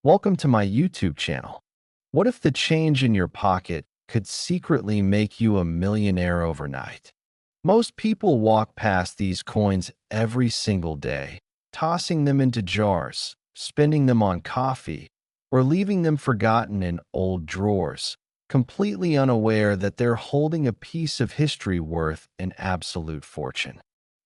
Welcome to my YouTube channel. What if the change in your pocket could secretly make you a millionaire overnight? Most people walk past these coins every single day, tossing them into jars, spending them on coffee, or leaving them forgotten in old drawers, completely unaware that they're holding a piece of history worth an absolute fortune.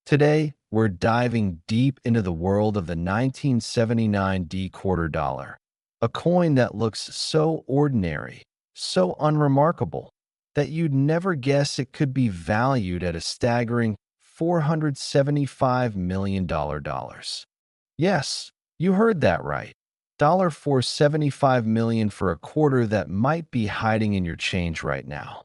Today, we're diving deep into the world of the 1979 D quarter dollar, a coin that looks so ordinary, so unremarkable, that you'd never guess it could be valued at a staggering $475 million. Yes, you heard that right. $475 million for a quarter that might be hiding in your change right now.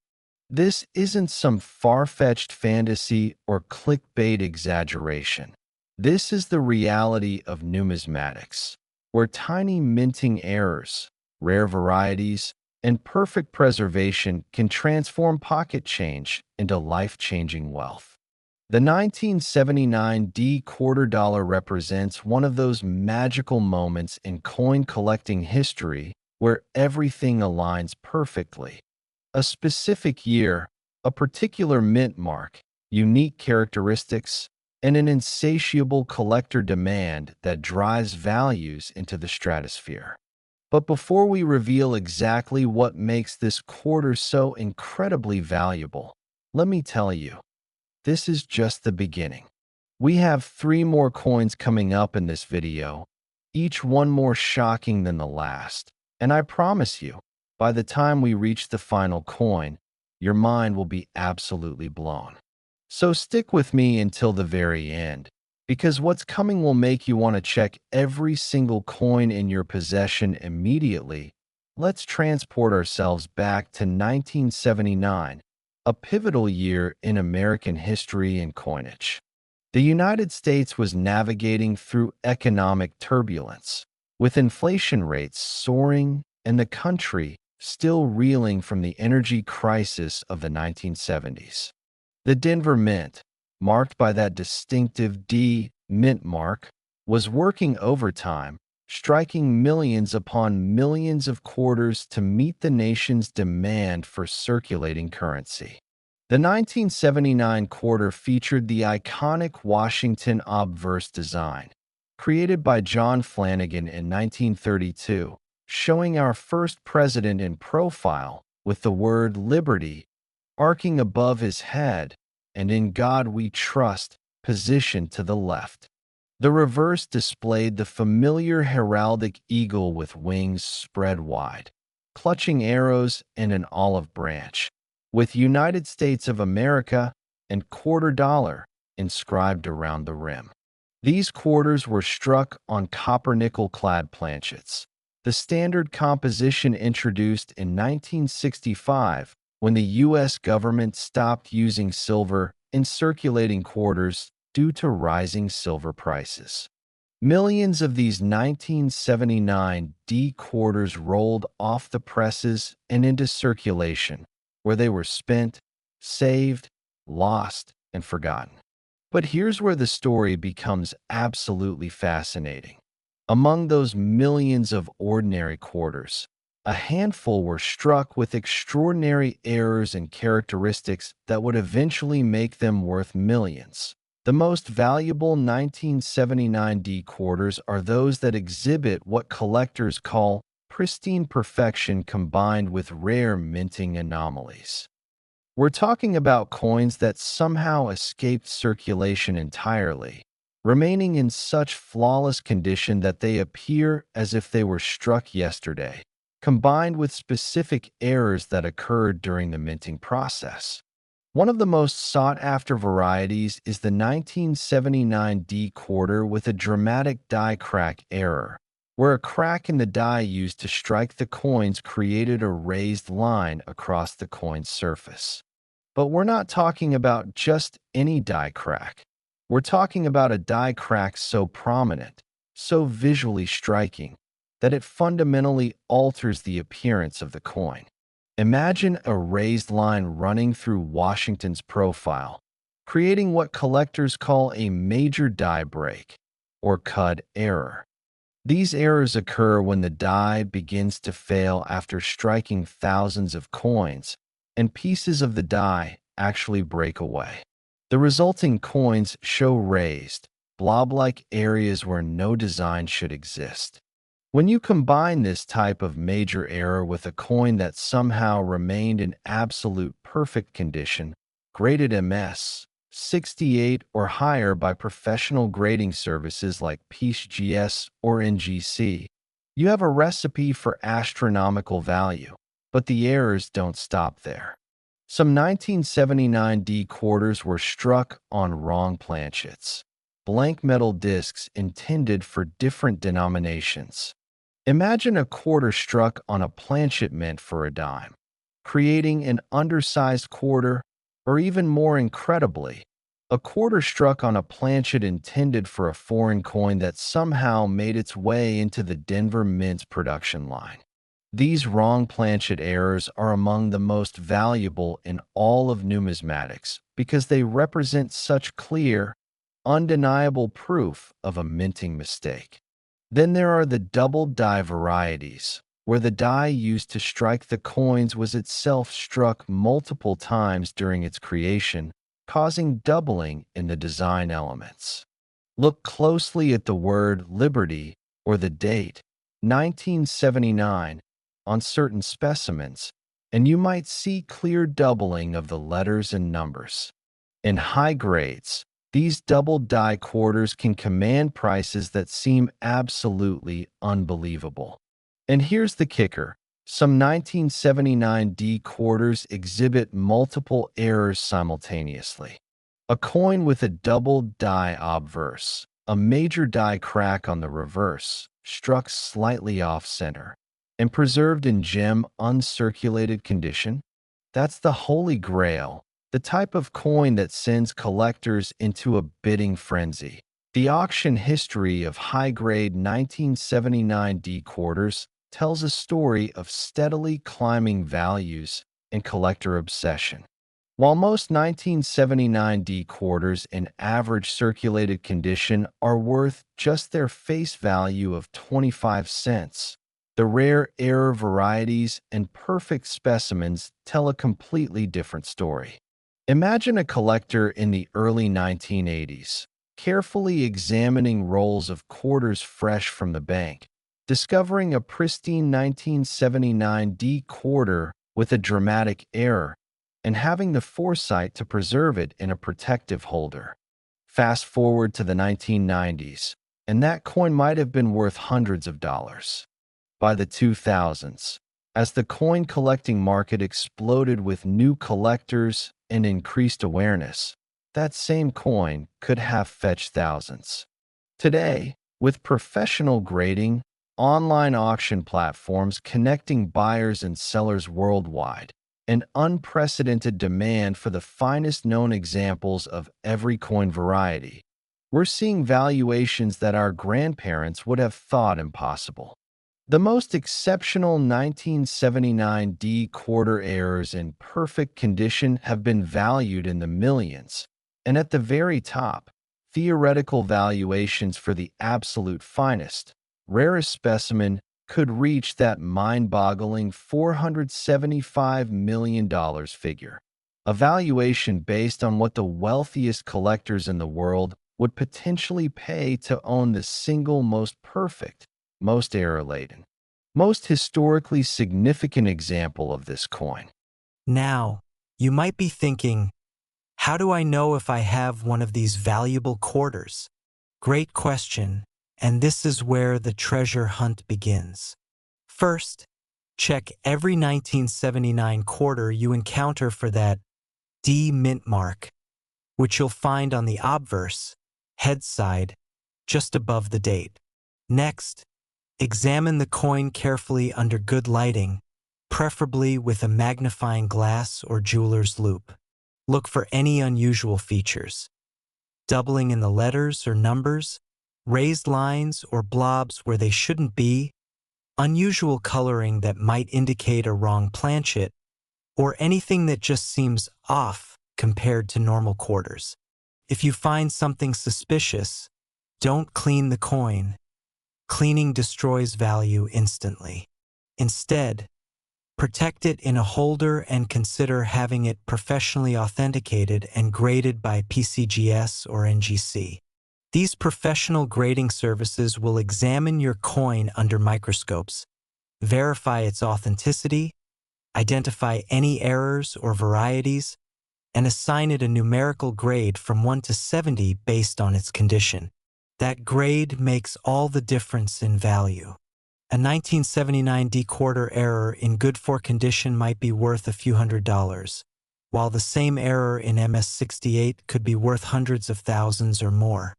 This isn't some far-fetched fantasy or clickbait exaggeration. This is the reality of numismatics, where tiny minting errors, rare varieties, and perfect preservation can transform pocket change into life-changing wealth. The 1979 D quarter dollar represents one of those magical moments in coin collecting history where everything aligns perfectly. A specific year, a particular mint mark, unique characteristics, and an insatiable collector demand that drives values into the stratosphere. But before we reveal exactly what makes this quarter so incredibly valuable, let me tell you, this is just the beginning. We have 3 more coins coming up in this video, each one more shocking than the last, and I promise you, by the time we reach the final coin, your mind will be absolutely blown. So stick with me until the very end, because what's coming will make you want to check every single coin in your possession immediately. Let's transport ourselves back to 1979, a pivotal year in American history and coinage. The United States was navigating through economic turbulence, with inflation rates soaring and the country still reeling from the energy crisis of the 1970s. The Denver Mint, marked by that distinctive D mint mark, was working overtime, striking millions upon millions of quarters to meet the nation's demand for circulating currency. The 1979 quarter featured the iconic Washington obverse design, created by John Flanagan in 1932, showing our first president in profile with the word liberty arcing above his head and in God we trust positioned to the left. The reverse displayed the familiar heraldic eagle with wings spread wide, clutching arrows and an olive branch, with United States of America and quarter dollar inscribed around the rim. These quarters were struck on copper-nickel-clad planchets, the standard composition introduced in 1965 when the U.S. government stopped using silver in circulating quarters due to rising silver prices. Millions of these 1979 D quarters rolled off the presses and into circulation, where they were spent, saved, lost, and forgotten. But here's where the story becomes absolutely fascinating. Among those millions of ordinary quarters, a handful were struck with extraordinary errors and characteristics that would eventually make them worth millions. The most valuable 1979 D quarters are those that exhibit what collectors call pristine perfection combined with rare minting anomalies. We're talking about coins that somehow escaped circulation entirely, remaining in such flawless condition that they appear as if they were struck yesterday, combined with specific errors that occurred during the minting process. One of the most sought-after varieties is the 1979 D quarter with a dramatic die crack error, where a crack in the die used to strike the coins created a raised line across the coin's surface. But we're not talking about just any die crack. We're talking about a die crack so prominent, so visually striking, that it fundamentally alters the appearance of the coin. Imagine a raised line running through Washington's profile, creating what collectors call a major die break, or CUD error. These errors occur when the die begins to fail after striking thousands of coins, and pieces of the die actually break away. The resulting coins show raised, blob-like areas where no design should exist. When you combine this type of major error with a coin that somehow remained in absolute perfect condition, graded MS 68 or higher by professional grading services like PCGS or NGC, you have a recipe for astronomical value. But the errors don't stop there. Some 1979 D quarters were struck on wrong planchets, blank metal discs intended for different denominations. Imagine a quarter struck on a planchet meant for a dime, creating an undersized quarter, or even more incredibly, a quarter struck on a planchet intended for a foreign coin that somehow made its way into the Denver Mint's production line. These wrong planchet errors are among the most valuable in all of numismatics because they represent such clear, undeniable proof of a minting mistake. Then there are the double die varieties, where the die used to strike the coins was itself struck multiple times during its creation, causing doubling in the design elements. Look closely at the word Liberty or the date, 1979, on certain specimens, and you might see clear doubling of the letters and numbers. In high grades, these double die quarters can command prices that seem absolutely unbelievable. And here's the kicker. Some 1979 D quarters exhibit multiple errors simultaneously. A coin with a double die obverse, a major die crack on the reverse, struck slightly off-center, and preserved in gem uncirculated condition. That's the holy grail, the type of coin that sends collectors into a bidding frenzy. The auction history of high-grade 1979 D quarters tells a story of steadily climbing values and collector obsession. While most 1979 D quarters in average circulated condition are worth just their face value of 25 cents, the rare error varieties and perfect specimens tell a completely different story. Imagine a collector in the early 1980s, carefully examining rolls of quarters fresh from the bank, discovering a pristine 1979 D quarter with a dramatic error, and having the foresight to preserve it in a protective holder. Fast forward to the 1990s, and that coin might have been worth hundreds of dollars. By the 2000s, as the coin collecting market exploded with new collectors and increased awareness, that same coin could have fetched thousands. Today, with professional grading, online auction platforms connecting buyers and sellers worldwide, an unprecedented demand for the finest known examples of every coin variety, we're seeing valuations that our grandparents would have thought impossible. The most exceptional 1979 D quarter errors in perfect condition have been valued in the millions, and at the very top, theoretical valuations for the absolute finest, rarest specimen could reach that mind-boggling $475 million figure, a valuation based on what the wealthiest collectors in the world would potentially pay to own the single most perfect, most error-laden, most historically significant example of this coin. Now, you might be thinking, how do I know if I have one of these valuable quarters? Great question, and this is where the treasure hunt begins. First, check every 1979 quarter you encounter for that D mint mark, which you'll find on the obverse, head side, just above the date. Next, examine the coin carefully under good lighting, preferably with a magnifying glass or jeweler's loupe. Look for any unusual features. Doubling in the letters or numbers, raised lines or blobs where they shouldn't be, unusual coloring that might indicate a wrong planchet, or anything that just seems off compared to normal quarters. If you find something suspicious, don't clean the coin. Cleaning destroys value instantly. Instead, protect it in a holder and consider having it professionally authenticated and graded by PCGS or NGC. These professional grading services will examine your coin under microscopes, verify its authenticity, identify any errors or varieties, and assign it a numerical grade from 1 to 70 based on its condition. That grade makes all the difference in value. A 1979 D-quarter error in good for condition might be worth a few $100s, while the same error in MS-68 could be worth hundreds of thousands or more.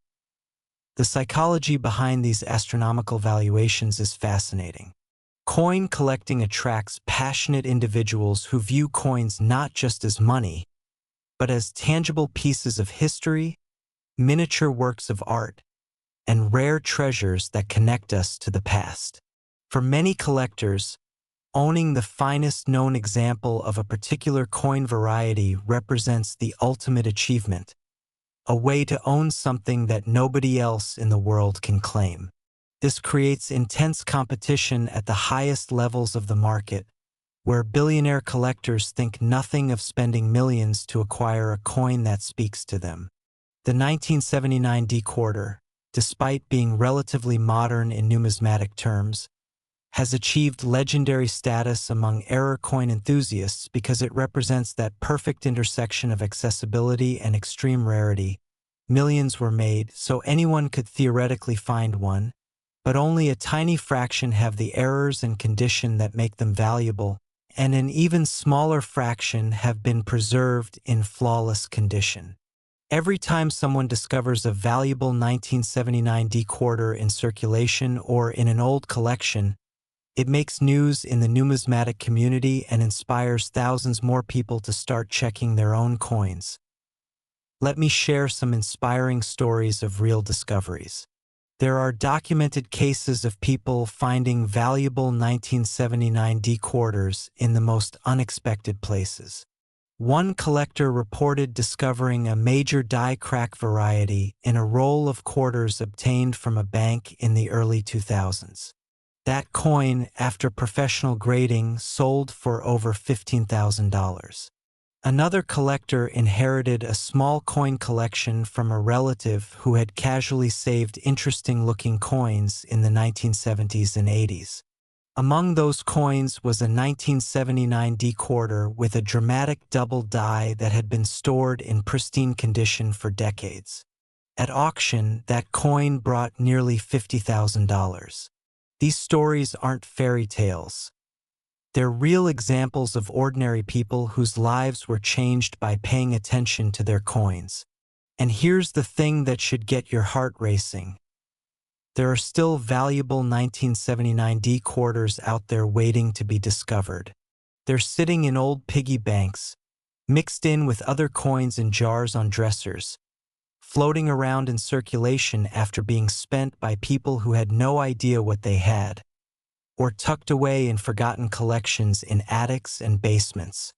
The psychology behind these astronomical valuations is fascinating. Coin collecting attracts passionate individuals who view coins not just as money, but as tangible pieces of history, miniature works of art, and rare treasures that connect us to the past. For many collectors, owning the finest known example of a particular coin variety represents the ultimate achievement, a way to own something that nobody else in the world can claim. This creates intense competition at the highest levels of the market, where billionaire collectors think nothing of spending millions to acquire a coin that speaks to them. The 1979 D-quarter, despite being relatively modern in numismatic terms, has achieved legendary status among error coin enthusiasts because it represents that perfect intersection of accessibility and extreme rarity. Millions were made, so anyone could theoretically find one, but only a tiny fraction have the errors and condition that make them valuable, and an even smaller fraction have been preserved in flawless condition. Every time someone discovers a valuable 1979 D-quarter in circulation or in an old collection, it makes news in the numismatic community and inspires thousands more people to start checking their own coins. Let me share some inspiring stories of real discoveries. There are documented cases of people finding valuable 1979 D-quarters in the most unexpected places. One collector reported discovering a major die crack variety in a roll of quarters obtained from a bank in the early 2000s. That coin, after professional grading, sold for over $15,000. Another collector inherited a small coin collection from a relative who had casually saved interesting-looking coins in the 1970s and 80s. Among those coins was a 1979 D-quarter with a dramatic double die that had been stored in pristine condition for decades. At auction, that coin brought nearly $50,000. These stories aren't fairy tales. They're real examples of ordinary people whose lives were changed by paying attention to their coins. And here's the thing that should get your heart racing. There are still valuable 1979 D-quarters out there waiting to be discovered. They're sitting in old piggy banks, mixed in with other coins in jars on dressers, floating around in circulation after being spent by people who had no idea what they had, or tucked away in forgotten collections in attics and basements.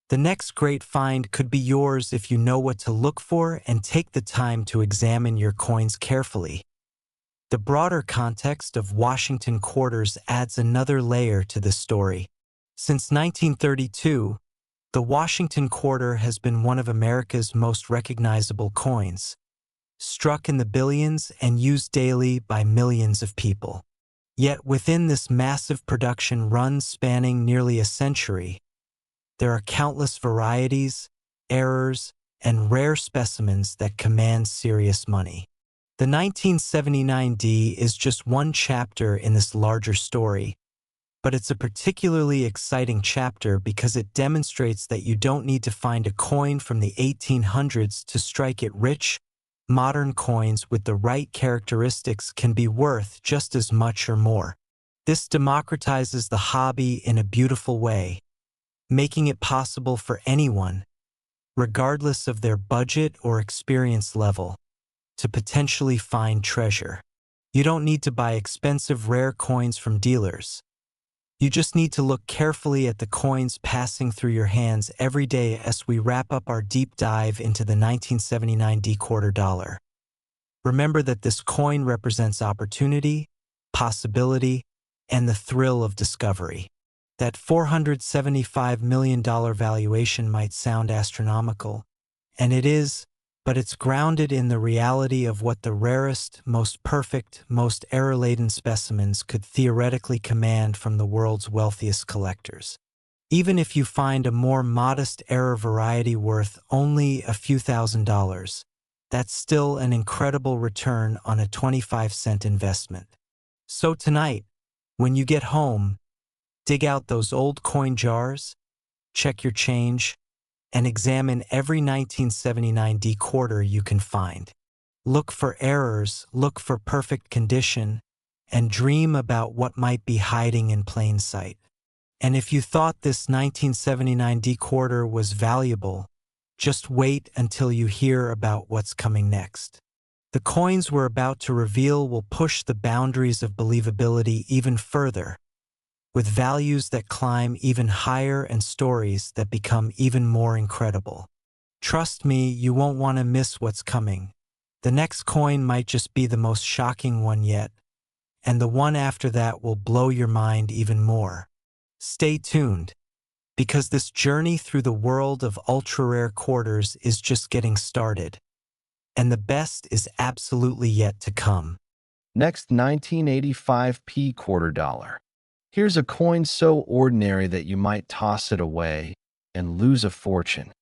The next great find could be yours if you know what to look for and take the time to examine your coins carefully. The broader context of Washington quarters adds another layer to the story. Since 1932, the Washington quarter has been one of America's most recognizable coins, struck in the billions and used daily by millions of people. Yet within this massive production run spanning nearly a century, there are countless varieties, errors, and rare specimens that command serious money. The 1979 D is just one chapter in this larger story, but it's a particularly exciting chapter because it demonstrates that you don't need to find a coin from the 1800s to strike it rich. Modern coins with the right characteristics can be worth just as much or more. This democratizes the hobby in a beautiful way, making it possible for anyone, regardless of their budget or experience level, to potentially find treasure. You don't need to buy expensive rare coins from dealers. You just need to look carefully at the coins passing through your hands every day as we wrap up our deep dive into the 1979 D-quarter dollar. Remember that this coin represents opportunity, possibility, and the thrill of discovery. That $475 million valuation might sound astronomical, and it is, but it's grounded in the reality of what the rarest, most perfect, most error-laden specimens could theoretically command from the world's wealthiest collectors. Even if you find a more modest error variety worth only a few $1,000s, that's still an incredible return on a 25-cent investment. So tonight, when you get home, dig out those old coin jars, check your change, and examine every 1979 D quarter you can find. Look for errors, look for perfect condition, and dream about what might be hiding in plain sight. And if you thought this 1979 D quarter was valuable, just wait until you hear about what's coming next. The coins we're about to reveal will push the boundaries of believability even further, with values that climb even higher and stories that become even more incredible. Trust me, you won't want to miss what's coming. The next coin might just be the most shocking one yet, and the one after that will blow your mind even more. Stay tuned, because this journey through the world of ultra-rare quarters is just getting started, and the best is absolutely yet to come. Next, 1985p quarter dollar. Here's a coin so ordinary that you might toss it away and lose a fortune.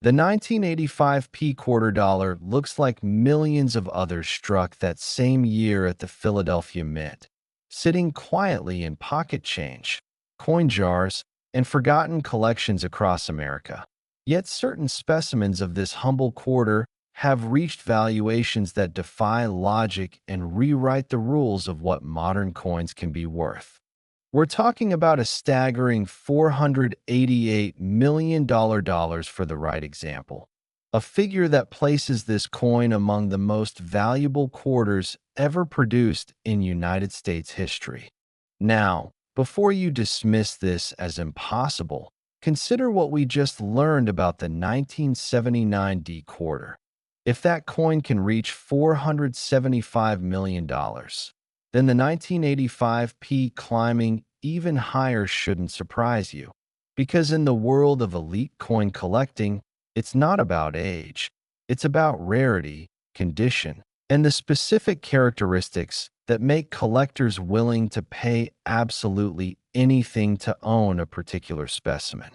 The 1985p quarter dollar looks like millions of others struck that same year at the Philadelphia Mint, sitting quietly in pocket change, coin jars, and forgotten collections across America. Yet certain specimens of this humble quarter have reached valuations that defy logic and rewrite the rules of what modern coins can be worth. We're talking about a staggering $488 million for the right example, a figure that places this coin among the most valuable quarters ever produced in United States history. Now, before you dismiss this as impossible, consider what we just learned about the 1979 D quarter. If that coin can reach $475 million, then the 1985p climbing even higher shouldn't surprise you. Because in the world of elite coin collecting, it's not about age. It's about rarity, condition, and the specific characteristics that make collectors willing to pay absolutely anything to own a particular specimen.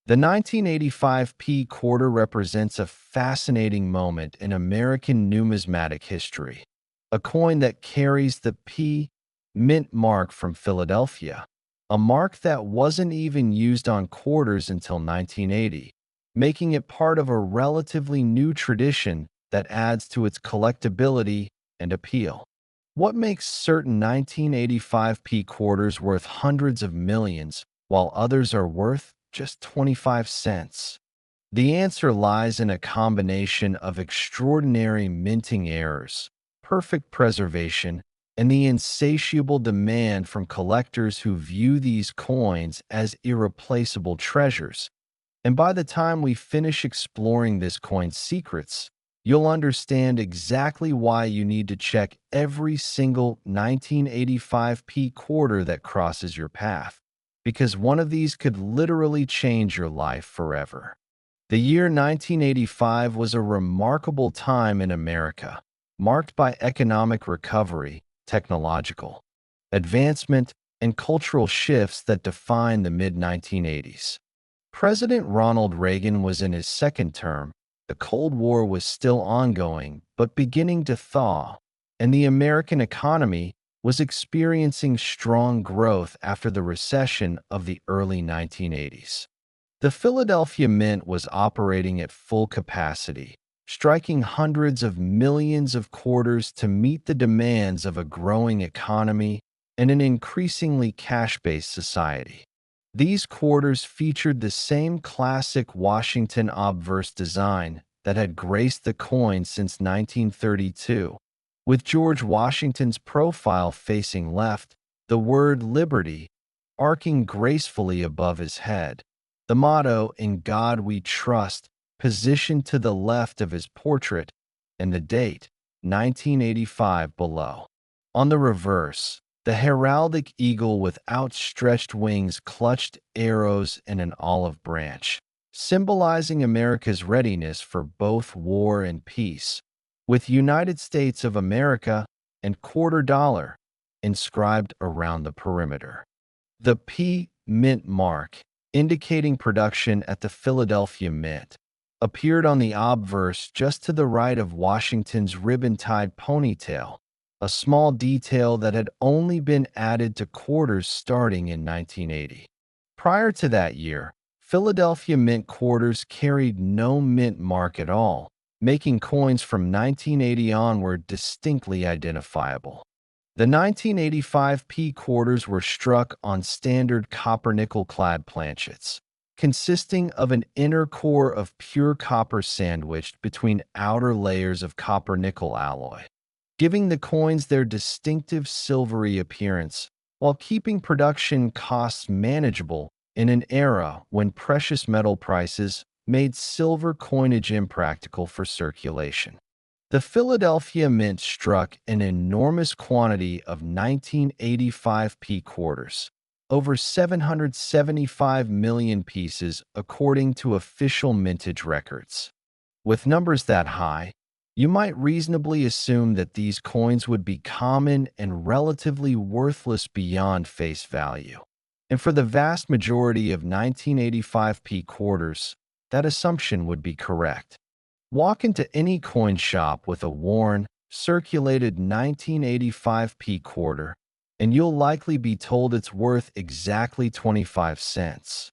The 1985p quarter represents a fascinating moment in American numismatic history, a coin that carries the P mint mark from Philadelphia, a mark that wasn't even used on quarters until 1980, making it part of a relatively new tradition that adds to its collectability and appeal. What makes certain 1985p quarters worth hundreds of millions while others are worth just 25 cents? The answer lies in a combination of extraordinary minting errors, perfect preservation, and the insatiable demand from collectors who view these coins as irreplaceable treasures. And by the time we finish exploring this coin's secrets, you'll understand exactly why you need to check every single 1985p quarter that crosses your path, because one of these could literally change your life forever. The year 1985 was a remarkable time in America, marked by economic recovery, technological advancement, and cultural shifts that defined the mid-1980s. President Ronald Reagan was in his second term, the Cold War was still ongoing but beginning to thaw, and the American economy was experiencing strong growth after the recession of the early 1980s. The Philadelphia Mint was operating at full capacity, striking hundreds of millions of quarters to meet the demands of a growing economy and an increasingly cash-based society. These quarters featured the same classic Washington obverse design that had graced the coin since 1932, with George Washington's profile facing left, the word Liberty arcing gracefully above his head, the motto "In God We Trust" positioned to the left of his portrait, and the date, 1985, below. On the reverse, The heraldic eagle with outstretched wings clutched arrows and an olive branch, symbolizing America's readiness for both war and peace, with United States of America and quarter dollar inscribed around the perimeter. The P Mint mark, indicating production at the Philadelphia Mint, appeared on the obverse just to the right of Washington's ribbon-tied ponytail, a small detail that had only been added to quarters starting in 1980. Prior to that year, Philadelphia Mint quarters carried no mint mark at all, making coins from 1980 onward distinctly identifiable. The 1985 P quarters were struck on standard copper-nickel clad planchets, consisting of an inner core of pure copper sandwiched between outer layers of copper-nickel alloy, giving the coins their distinctive silvery appearance while keeping production costs manageable in an era when precious metal prices made silver coinage impractical for circulation. The Philadelphia Mint struck an enormous quantity of 1985 P quarters, over 775 million pieces according to official mintage records. With numbers that high, you might reasonably assume that these coins would be common and relatively worthless beyond face value. And for the vast majority of 1985 P quarters, that assumption would be correct. Walk into any coin shop with a worn, circulated 1985 P quarter, and you'll likely be told it's worth exactly 25 cents.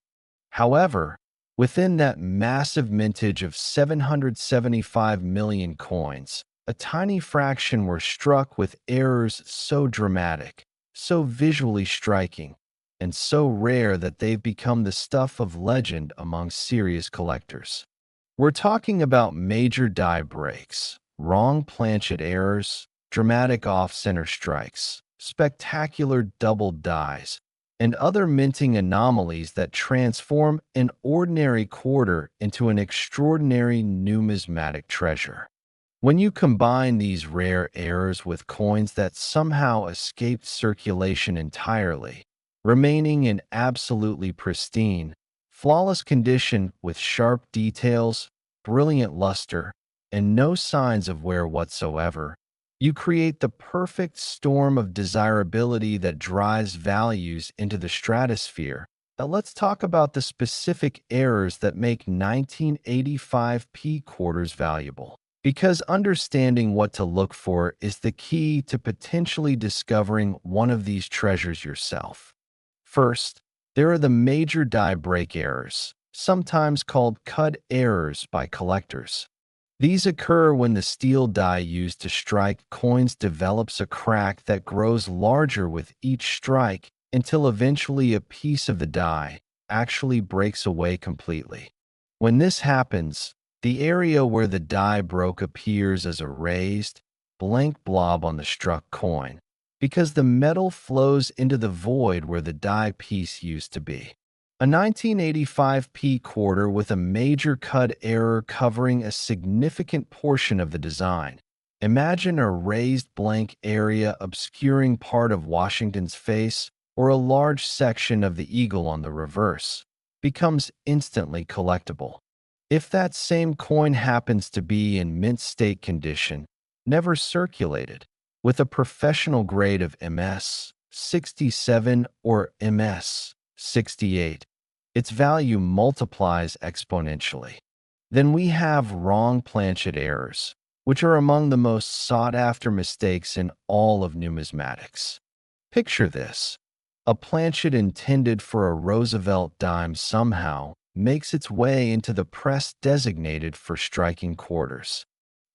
However, within that massive mintage of 775 million coins, a tiny fraction were struck with errors so dramatic, so visually striking, and so rare that they've become the stuff of legend among serious collectors. We're talking about major die breaks, wrong planchet errors, dramatic off-center strikes, spectacular double dies, and other minting anomalies that transform an ordinary quarter into an extraordinary numismatic treasure. When you combine these rare errors with coins that somehow escaped circulation entirely, remaining in absolutely pristine, flawless condition with sharp details, brilliant luster, and no signs of wear whatsoever, you create the perfect storm of desirability that drives values into the stratosphere. Now let's talk about the specific errors that make 1985 P quarters valuable, because understanding what to look for is the key to potentially discovering one of these treasures yourself. First, there are the major die break errors, sometimes called cut errors by collectors. These occur when the steel die used to strike coins develops a crack that grows larger with each strike until eventually a piece of the die actually breaks away completely. When this happens, the area where the die broke appears as a raised, blank blob on the struck coin, because the metal flows into the void where the die piece used to be. A 1985 P quarter with a major cut error covering a significant portion of the design. Imagine a raised blank area obscuring part of Washington's face or a large section of the eagle on the reverse. Becomes instantly collectible. If that same coin happens to be in mint state condition, never circulated, with a professional grade of MS 67 or MS 68, its value multiplies exponentially. Then we have wrong planchet errors, which are among the most sought-after mistakes in all of numismatics. Picture this. A planchet intended for a Roosevelt dime somehow makes its way into the press designated for striking quarters.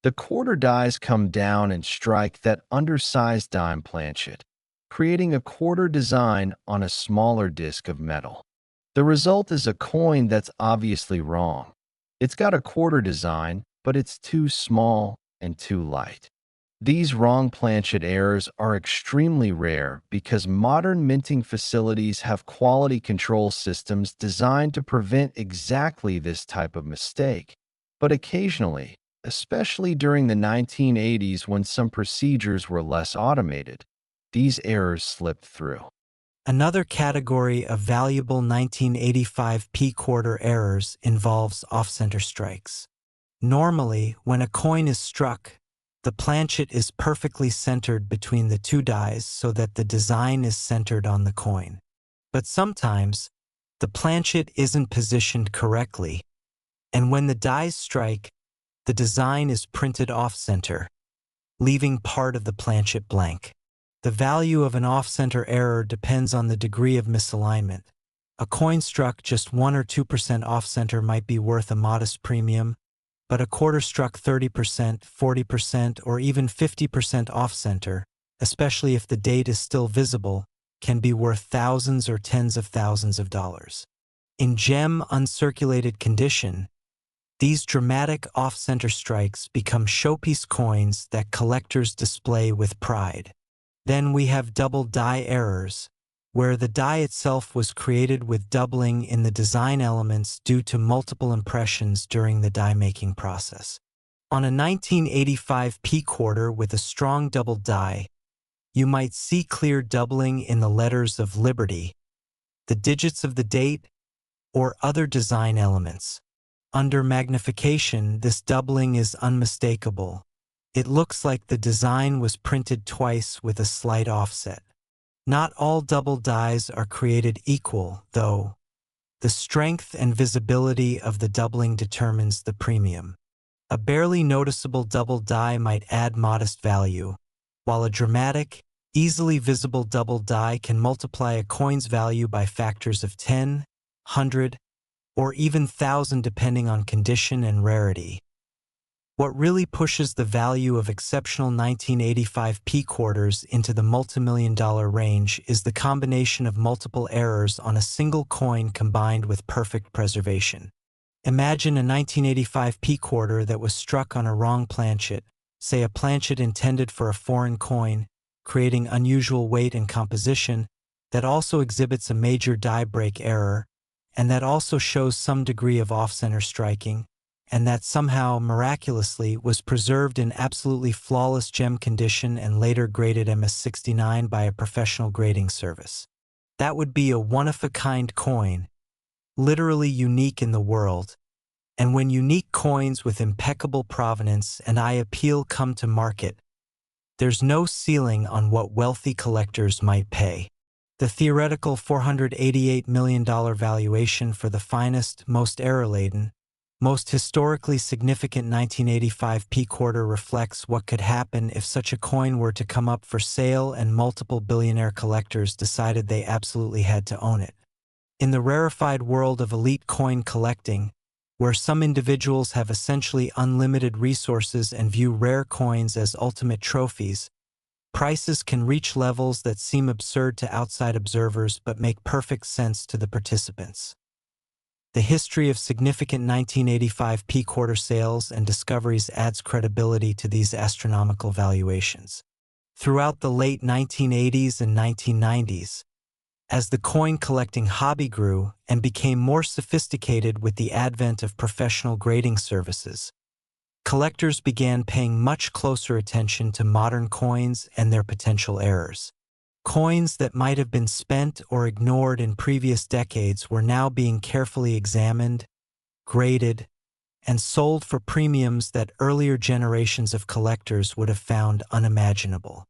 The quarter dies come down and strike that undersized dime planchet, creating a quarter design on a smaller disc of metal. The result is a coin that's obviously wrong. It's got a quarter design, but it's too small and too light. These wrong planchet errors are extremely rare because modern minting facilities have quality control systems designed to prevent exactly this type of mistake. But occasionally, especially during the 1980s when some procedures were less automated, these errors slipped through. Another category of valuable 1985 P-quarter errors involves off-center strikes. Normally, when a coin is struck, the planchet is perfectly centered between the two dies so that the design is centered on the coin. But sometimes, the planchet isn't positioned correctly, and when the dies strike, the design is printed off-center, leaving part of the planchet blank. The value of an off-center error depends on the degree of misalignment. A coin struck just 1 or 2% off-center might be worth a modest premium, but a quarter struck 30%, 40%, or even 50% off-center, especially if the date is still visible, can be worth thousands or tens of thousands of dollars. In gem uncirculated condition, these dramatic off-center strikes become showpiece coins that collectors display with pride. Then we have double die errors, where the die itself was created with doubling in the design elements due to multiple impressions during the die-making process. On a 1985 P-quarter with a strong double die, you might see clear doubling in the letters of Liberty, the digits of the date, or other design elements. Under magnification, this doubling is unmistakable. It looks like the design was printed twice with a slight offset. Not all double dies are created equal, though. The strength and visibility of the doubling determines the premium. A barely noticeable double die might add modest value, while a dramatic, easily visible double die can multiply a coin's value by factors of 10, 100, or even 1,000 depending on condition and rarity. What really pushes the value of exceptional 1985 P-quarters into the multimillion-dollar range is the combination of multiple errors on a single coin combined with perfect preservation. Imagine a 1985 P-quarter that was struck on a wrong planchet, say a planchet intended for a foreign coin, creating unusual weight and composition, that also exhibits a major die break error, and that also shows some degree of off-center striking, and that somehow, miraculously, was preserved in absolutely flawless gem condition and later graded MS-69 by a professional grading service. That would be a one-of-a-kind coin, literally unique in the world. And when unique coins with impeccable provenance and eye appeal come to market, there's no ceiling on what wealthy collectors might pay. The theoretical $488 million valuation for the finest, most error-laden, most historically significant 1985 P-quarter reflects what could happen if such a coin were to come up for sale and multiple billionaire collectors decided they absolutely had to own it. In the rarefied world of elite coin collecting, where some individuals have essentially unlimited resources and view rare coins as ultimate trophies, prices can reach levels that seem absurd to outside observers but make perfect sense to the participants. The history of significant 1985 P-quarter sales and discoveries adds credibility to these astronomical valuations. Throughout the late 1980s and 1990s, as the coin collecting hobby grew and became more sophisticated with the advent of professional grading services, collectors began paying much closer attention to modern coins and their potential errors. Coins that might have been spent or ignored in previous decades were now being carefully examined, graded, and sold for premiums that earlier generations of collectors would have found unimaginable.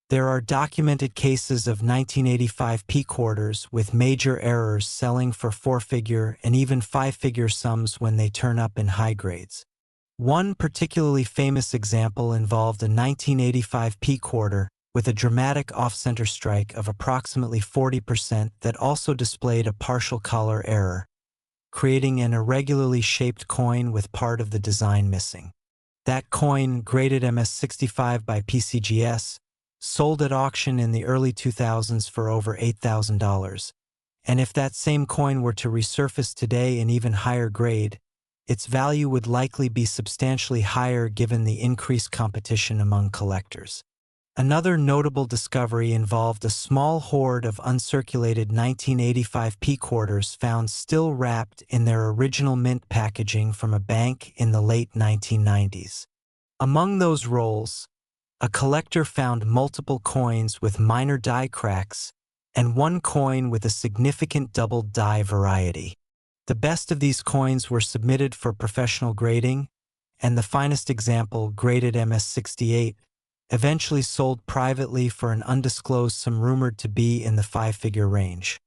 There are documented cases of 1985 P-quarters with major errors selling for four-figure and even five-figure sums when they turn up in high grades. One particularly famous example involved a 1985 P-quarter with a dramatic off-center strike of approximately 40% that also displayed a partial color error, creating an irregularly shaped coin with part of the design missing. That coin, graded MS-65 by PCGS, sold at auction in the early 2000s for over $8,000, and if that same coin were to resurface today in even higher grade, its value would likely be substantially higher given the increased competition among collectors. Another notable discovery involved a small hoard of uncirculated 1985 P-quarters found still wrapped in their original mint packaging from a bank in the late 1990s. Among those rolls, A collector found multiple coins with minor die cracks and one coin with a significant double die variety. The best of these coins were submitted for professional grading, and the finest example, graded MS68, eventually sold privately for an undisclosed sum rumored to be in the five-figure range.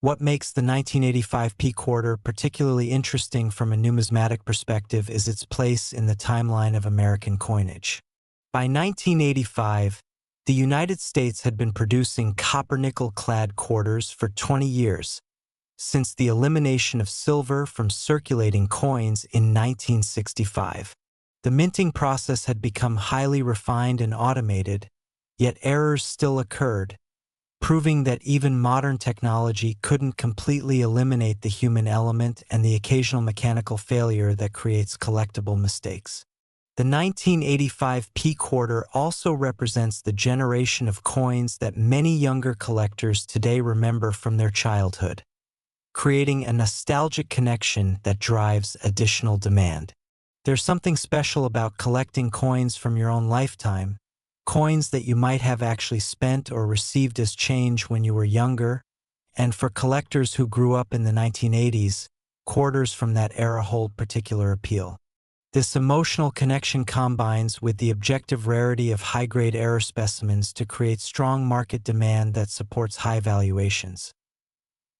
What makes the 1985 P quarter particularly interesting from a numismatic perspective is its place in the timeline of American coinage. By 1985, the United States had been producing copper-nickel-clad quarters for 20 years, since the elimination of silver from circulating coins in 1965. The minting process had become highly refined and automated, yet errors still occurred, proving that even modern technology couldn't completely eliminate the human element and the occasional mechanical failure that creates collectible mistakes. The 1985 P quarter also represents the generation of coins that many younger collectors today remember from their childhood, creating a nostalgic connection that drives additional demand. There's something special about collecting coins from your own lifetime, coins that you might have actually spent or received as change when you were younger, and for collectors who grew up in the 1980s, quarters from that era hold particular appeal. This emotional connection combines with the objective rarity of high-grade error specimens to create strong market demand that supports high valuations.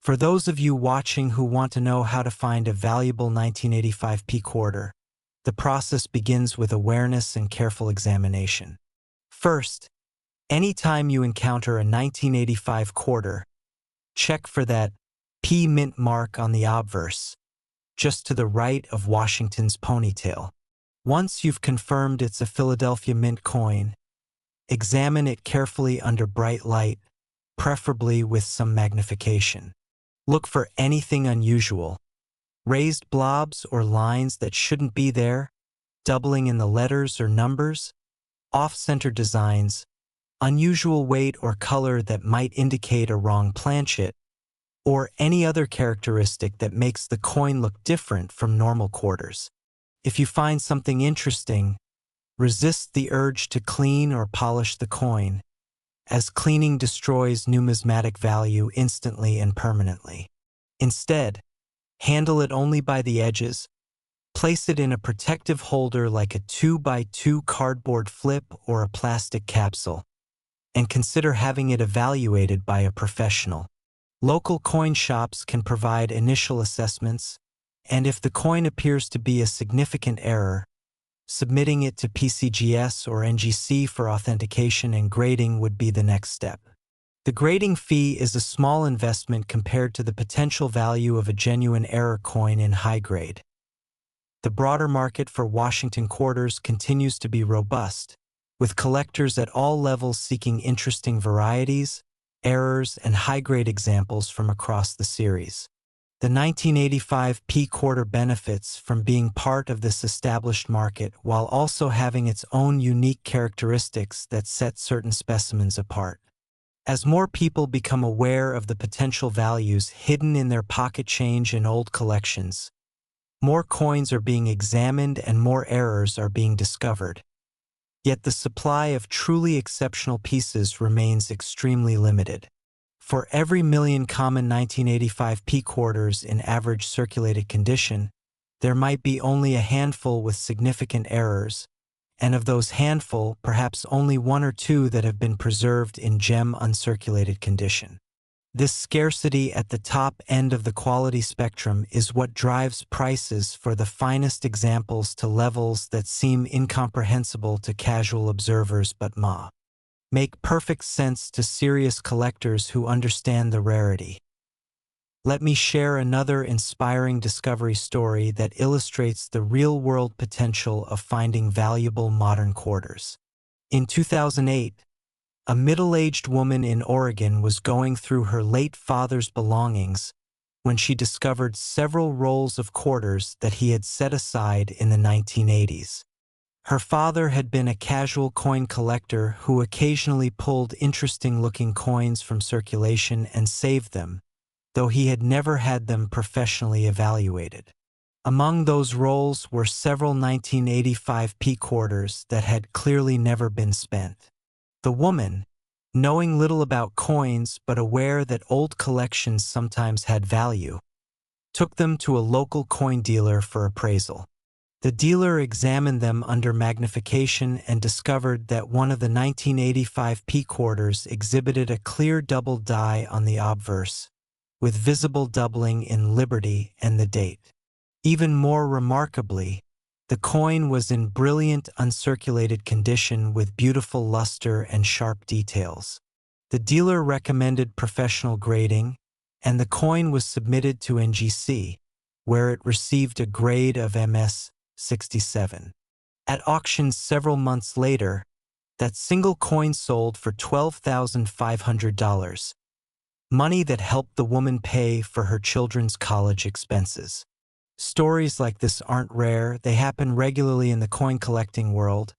For those of you watching who want to know how to find a valuable 1985 P quarter, the process begins with awareness and careful examination. First, anytime you encounter a 1985 quarter, check for that P mint mark on the obverse, just to the right of Washington's ponytail. Once you've confirmed it's a Philadelphia Mint coin, examine it carefully under bright light, preferably with some magnification. Look for anything unusual, raised blobs or lines that shouldn't be there, doubling in the letters or numbers, off-center designs, unusual weight or color that might indicate a wrong planchet, or any other characteristic that makes the coin look different from normal quarters. If you find something interesting, resist the urge to clean or polish the coin, as cleaning destroys numismatic value instantly and permanently. Instead, handle it only by the edges, place it in a protective holder like a 2x2 cardboard flip or a plastic capsule, and consider having it evaluated by a professional. Local coin shops can provide initial assessments, and if the coin appears to be a significant error, submitting it to PCGS or NGC for authentication and grading would be the next step. The grading fee is a small investment compared to the potential value of a genuine error coin in high grade. The broader market for Washington quarters continues to be robust, with collectors at all levels seeking interesting varieties, errors, and high-grade examples from across the series. The 1985 P quarter benefits from being part of this established market while also having its own unique characteristics that set certain specimens apart. As more people become aware of the potential values hidden in their pocket change in old collections, more coins are being examined and more errors are being discovered. Yet the supply of truly exceptional pieces remains extremely limited. For every million common 1985 P quarters in average circulated condition, there might be only a handful with significant errors, and of those handful, perhaps only one or two that have been preserved in gem uncirculated condition. This scarcity at the top end of the quality spectrum is what drives prices for the finest examples to levels that seem incomprehensible to casual observers but make perfect sense to serious collectors who understand the rarity. Let me share another inspiring discovery story that illustrates the real-world potential of finding valuable modern quarters. In 2008, a middle-aged woman in Oregon was going through her late father's belongings when she discovered several rolls of quarters that he had set aside in the 1980s. Her father had been a casual coin collector who occasionally pulled interesting-looking coins from circulation and saved them, though he had never had them professionally evaluated. Among those rolls were several 1985 p quarters that had clearly never been spent. The woman, knowing little about coins but aware that old collections sometimes had value, took them to a local coin dealer for appraisal. The dealer examined them under magnification and discovered that one of the 1985 p quarters exhibited a clear double die on the obverse, with visible doubling in Liberty and the date. Even more remarkably, the coin was in brilliant uncirculated condition with beautiful luster and sharp details. The dealer recommended professional grading, and the coin was submitted to NGC, where it received a grade of MS 67. At auction several months later, that single coin sold for $12,500, money that helped the woman pay for her children's college expenses. Stories like this aren't rare, they happen regularly in the coin collecting world,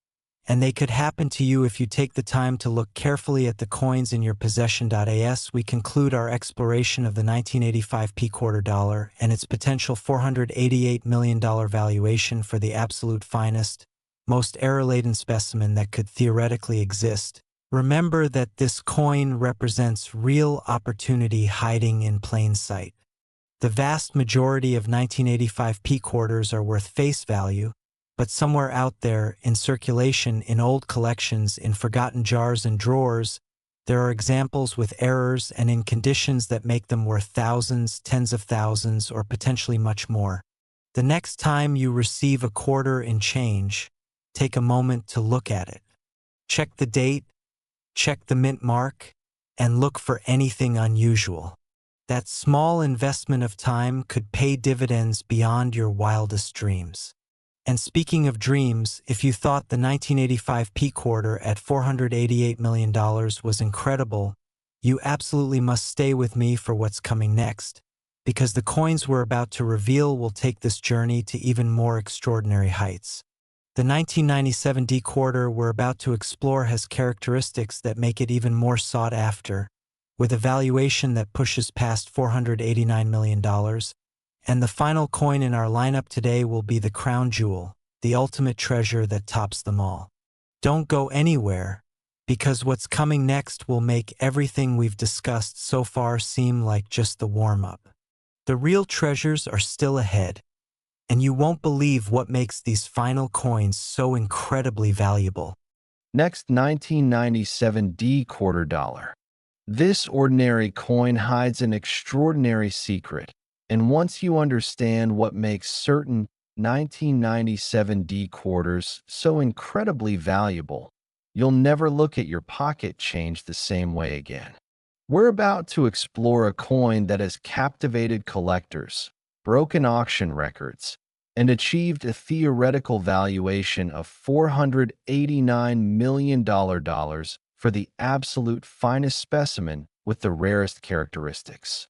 and they could happen to you if you take the time to look carefully at the coins in your possession. As we conclude our exploration of the 1985 p quarter dollar and its potential $488 million valuation for the absolute finest, most error-laden specimen that could theoretically exist, remember that this coin represents real opportunity hiding in plain sight. The vast majority of 1985 p quarters are worth face value, but somewhere out there, in circulation, in old collections, in forgotten jars and drawers, there are examples with errors and in conditions that make them worth thousands, tens of thousands, or potentially much more. The next time you receive a quarter in change, take a moment to look at it. Check the date, check the mint mark, and look for anything unusual. That small investment of time could pay dividends beyond your wildest dreams. And speaking of dreams, if you thought the 1985 p quarter at $488 million was incredible, you absolutely must stay with me for what's coming next, because the coins we're about to reveal will take this journey to even more extraordinary heights. The 1997 D quarter we're about to explore has characteristics that make it even more sought after, with a valuation that pushes past $489 million, and the final coin in our lineup today will be the crown jewel, the ultimate treasure that tops them all. Don't go anywhere, because what's coming next will make everything we've discussed so far seem like just the warm-up. The real treasures are still ahead, and you won't believe what makes these final coins so incredibly valuable. Next, 1997 D quarter dollar. This ordinary coin hides an extraordinary secret, and once you understand what makes certain 1997 D quarters so incredibly valuable, you'll never look at your pocket change the same way again. We're about to explore a coin that has captivated collectors, broken auction records, and achieved a theoretical valuation of $489 million for the absolute finest specimen with the rarest characteristics.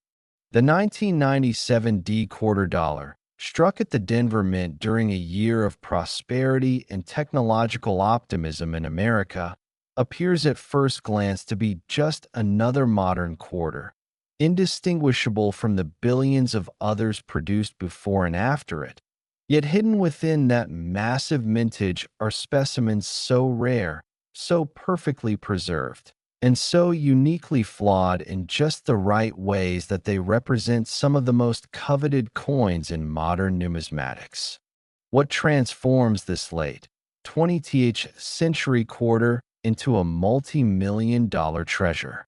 The 1997 D quarter dollar, struck at the Denver Mint during a year of prosperity and technological optimism in America, appears at first glance to be just another modern quarter, indistinguishable from the billions of others produced before and after it. Yet hidden within that massive mintage are specimens so rare, so perfectly preserved, and so uniquely flawed in just the right ways that they represent some of the most coveted coins in modern numismatics. What transforms this late 20th century quarter into a multi-million-dollar treasure?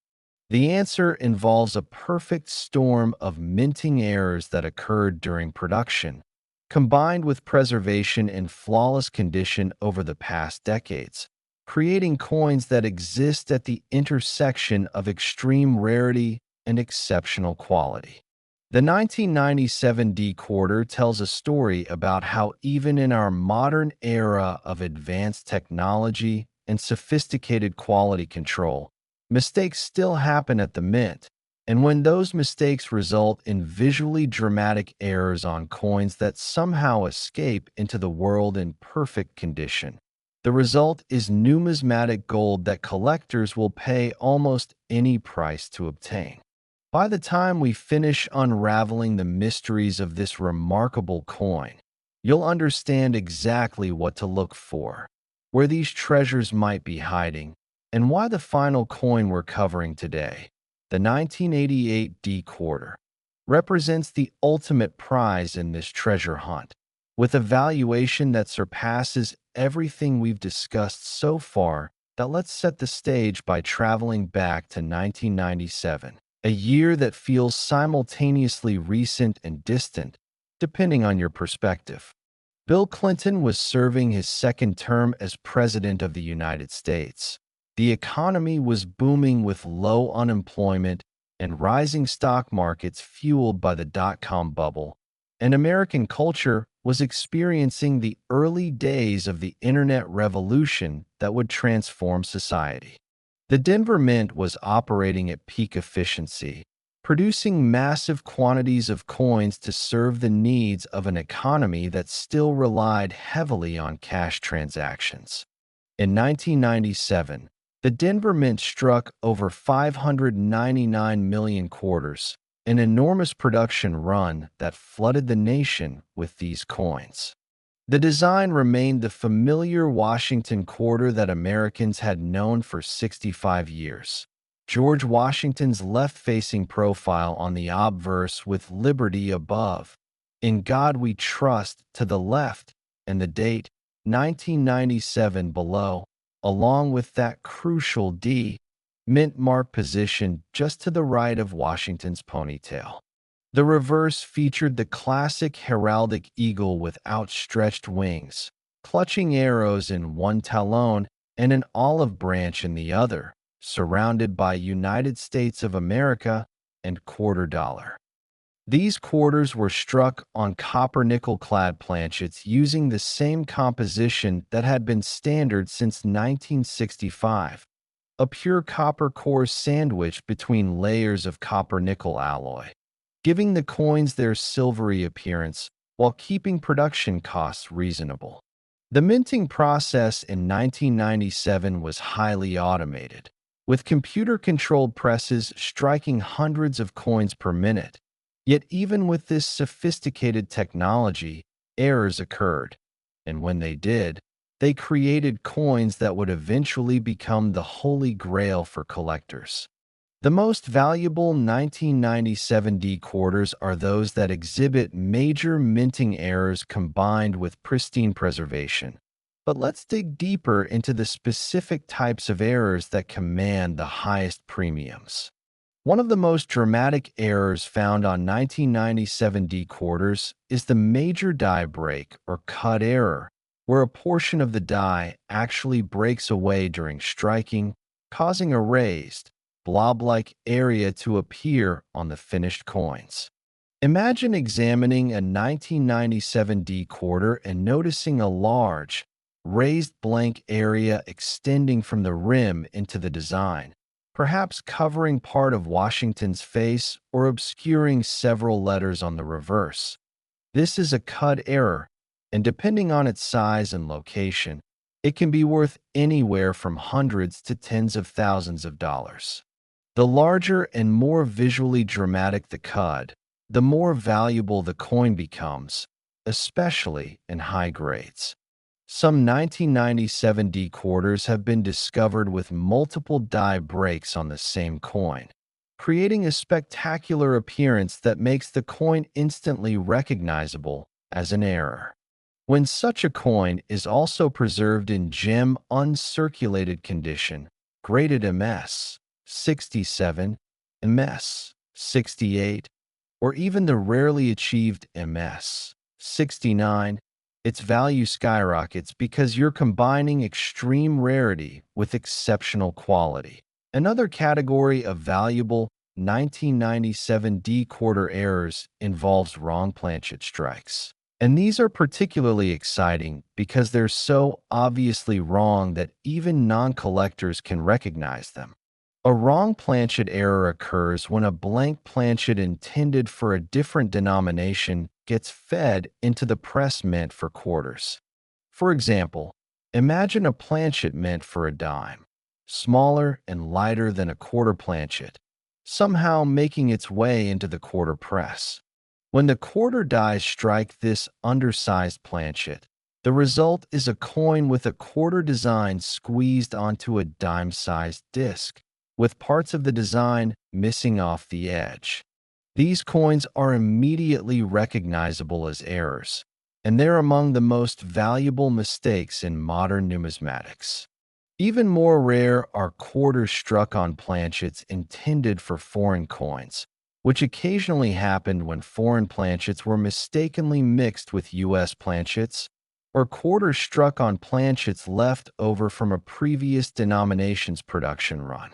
The answer involves a perfect storm of minting errors that occurred during production, combined with preservation in flawless condition over the past decades, creating coins that exist at the intersection of extreme rarity and exceptional quality. The 1997 D quarter tells a story about how even in our modern era of advanced technology and sophisticated quality control, mistakes still happen at the mint, and when those mistakes result in visually dramatic errors on coins that somehow escape into the world in perfect condition, the result is numismatic gold that collectors will pay almost any price to obtain. By the time we finish unraveling the mysteries of this remarkable coin, you'll understand exactly what to look for, where these treasures might be hiding, and why the final coin we're covering today, the 1988 D quarter, represents the ultimate prize in this treasure hunt, with a valuation that surpasses everything we've discussed so far. That let's set the stage by traveling back to 1997, a year that feels simultaneously recent and distant, depending on your perspective. Bill Clinton was serving his second term as President of the United States. The economy was booming with low unemployment and rising stock markets fueled by the dot-com bubble, and American culture was experiencing the early days of the internet revolution that would transform society. The Denver Mint was operating at peak efficiency, producing massive quantities of coins to serve the needs of an economy that still relied heavily on cash transactions. In 1997, the Denver Mint struck over 599 million quarters, an enormous production run that flooded the nation with these coins. The design remained the familiar Washington quarter that Americans had known for 65 years. George Washington's left-facing profile on the obverse with liberty above, "In God We Trust" to the left, and the date 1997 below, along with that crucial D mint mark position just to the right of Washington's ponytail. The reverse featured the classic heraldic eagle with outstretched wings, clutching arrows in one talon and an olive branch in the other, surrounded by United States of America and quarter dollar. These quarters were struck on copper nickel-clad planchets using the same composition that had been standard since 1965, a pure copper core sandwiched between layers of copper-nickel alloy, giving the coins their silvery appearance while keeping production costs reasonable. The minting process in 1997 was highly automated, with computer-controlled presses striking hundreds of coins per minute. Yet even with this sophisticated technology, errors occurred, and when they did, they created coins that would eventually become the holy grail for collectors. The most valuable 1997 D quarters are those that exhibit major minting errors combined with pristine preservation. But let's dig deeper into the specific types of errors that command the highest premiums. One of the most dramatic errors found on 1997 D quarters is the major die break or cut error, where a portion of the die actually breaks away during striking, causing a raised, blob-like area to appear on the finished coins. Imagine examining a 1997 D quarter and noticing a large, raised blank area extending from the rim into the design, perhaps covering part of Washington's face or obscuring several letters on the reverse. This is a cut error, and depending on its size and location, it can be worth anywhere from hundreds to tens of thousands of dollars. The larger and more visually dramatic the cut, the more valuable the coin becomes, especially in high grades. Some 1997 D quarters have been discovered with multiple die breaks on the same coin, creating a spectacular appearance that makes the coin instantly recognizable as an error. When such a coin is also preserved in gem uncirculated condition, graded MS 67, MS 68, or even the rarely achieved MS 69, its value skyrockets because you're combining extreme rarity with exceptional quality. Another category of valuable 1997 D quarter errors involves wrong planchet strikes. And these are particularly exciting because they're so obviously wrong that even non-collectors can recognize them. A wrong planchet error occurs when a blank planchet intended for a different denomination gets fed into the press meant for quarters. For example, imagine a planchet meant for a dime, smaller and lighter than a quarter planchet, somehow making its way into the quarter press. When the quarter dies strike this undersized planchet, the result is a coin with a quarter design squeezed onto a dime-sized disc, with parts of the design missing off the edge. These coins are immediately recognizable as errors, and they're among the most valuable mistakes in modern numismatics. Even more rare are quarters struck on planchets intended for foreign coins, which occasionally happened when foreign planchets were mistakenly mixed with U.S. planchets, or quarters struck on planchets left over from a previous denomination's production run.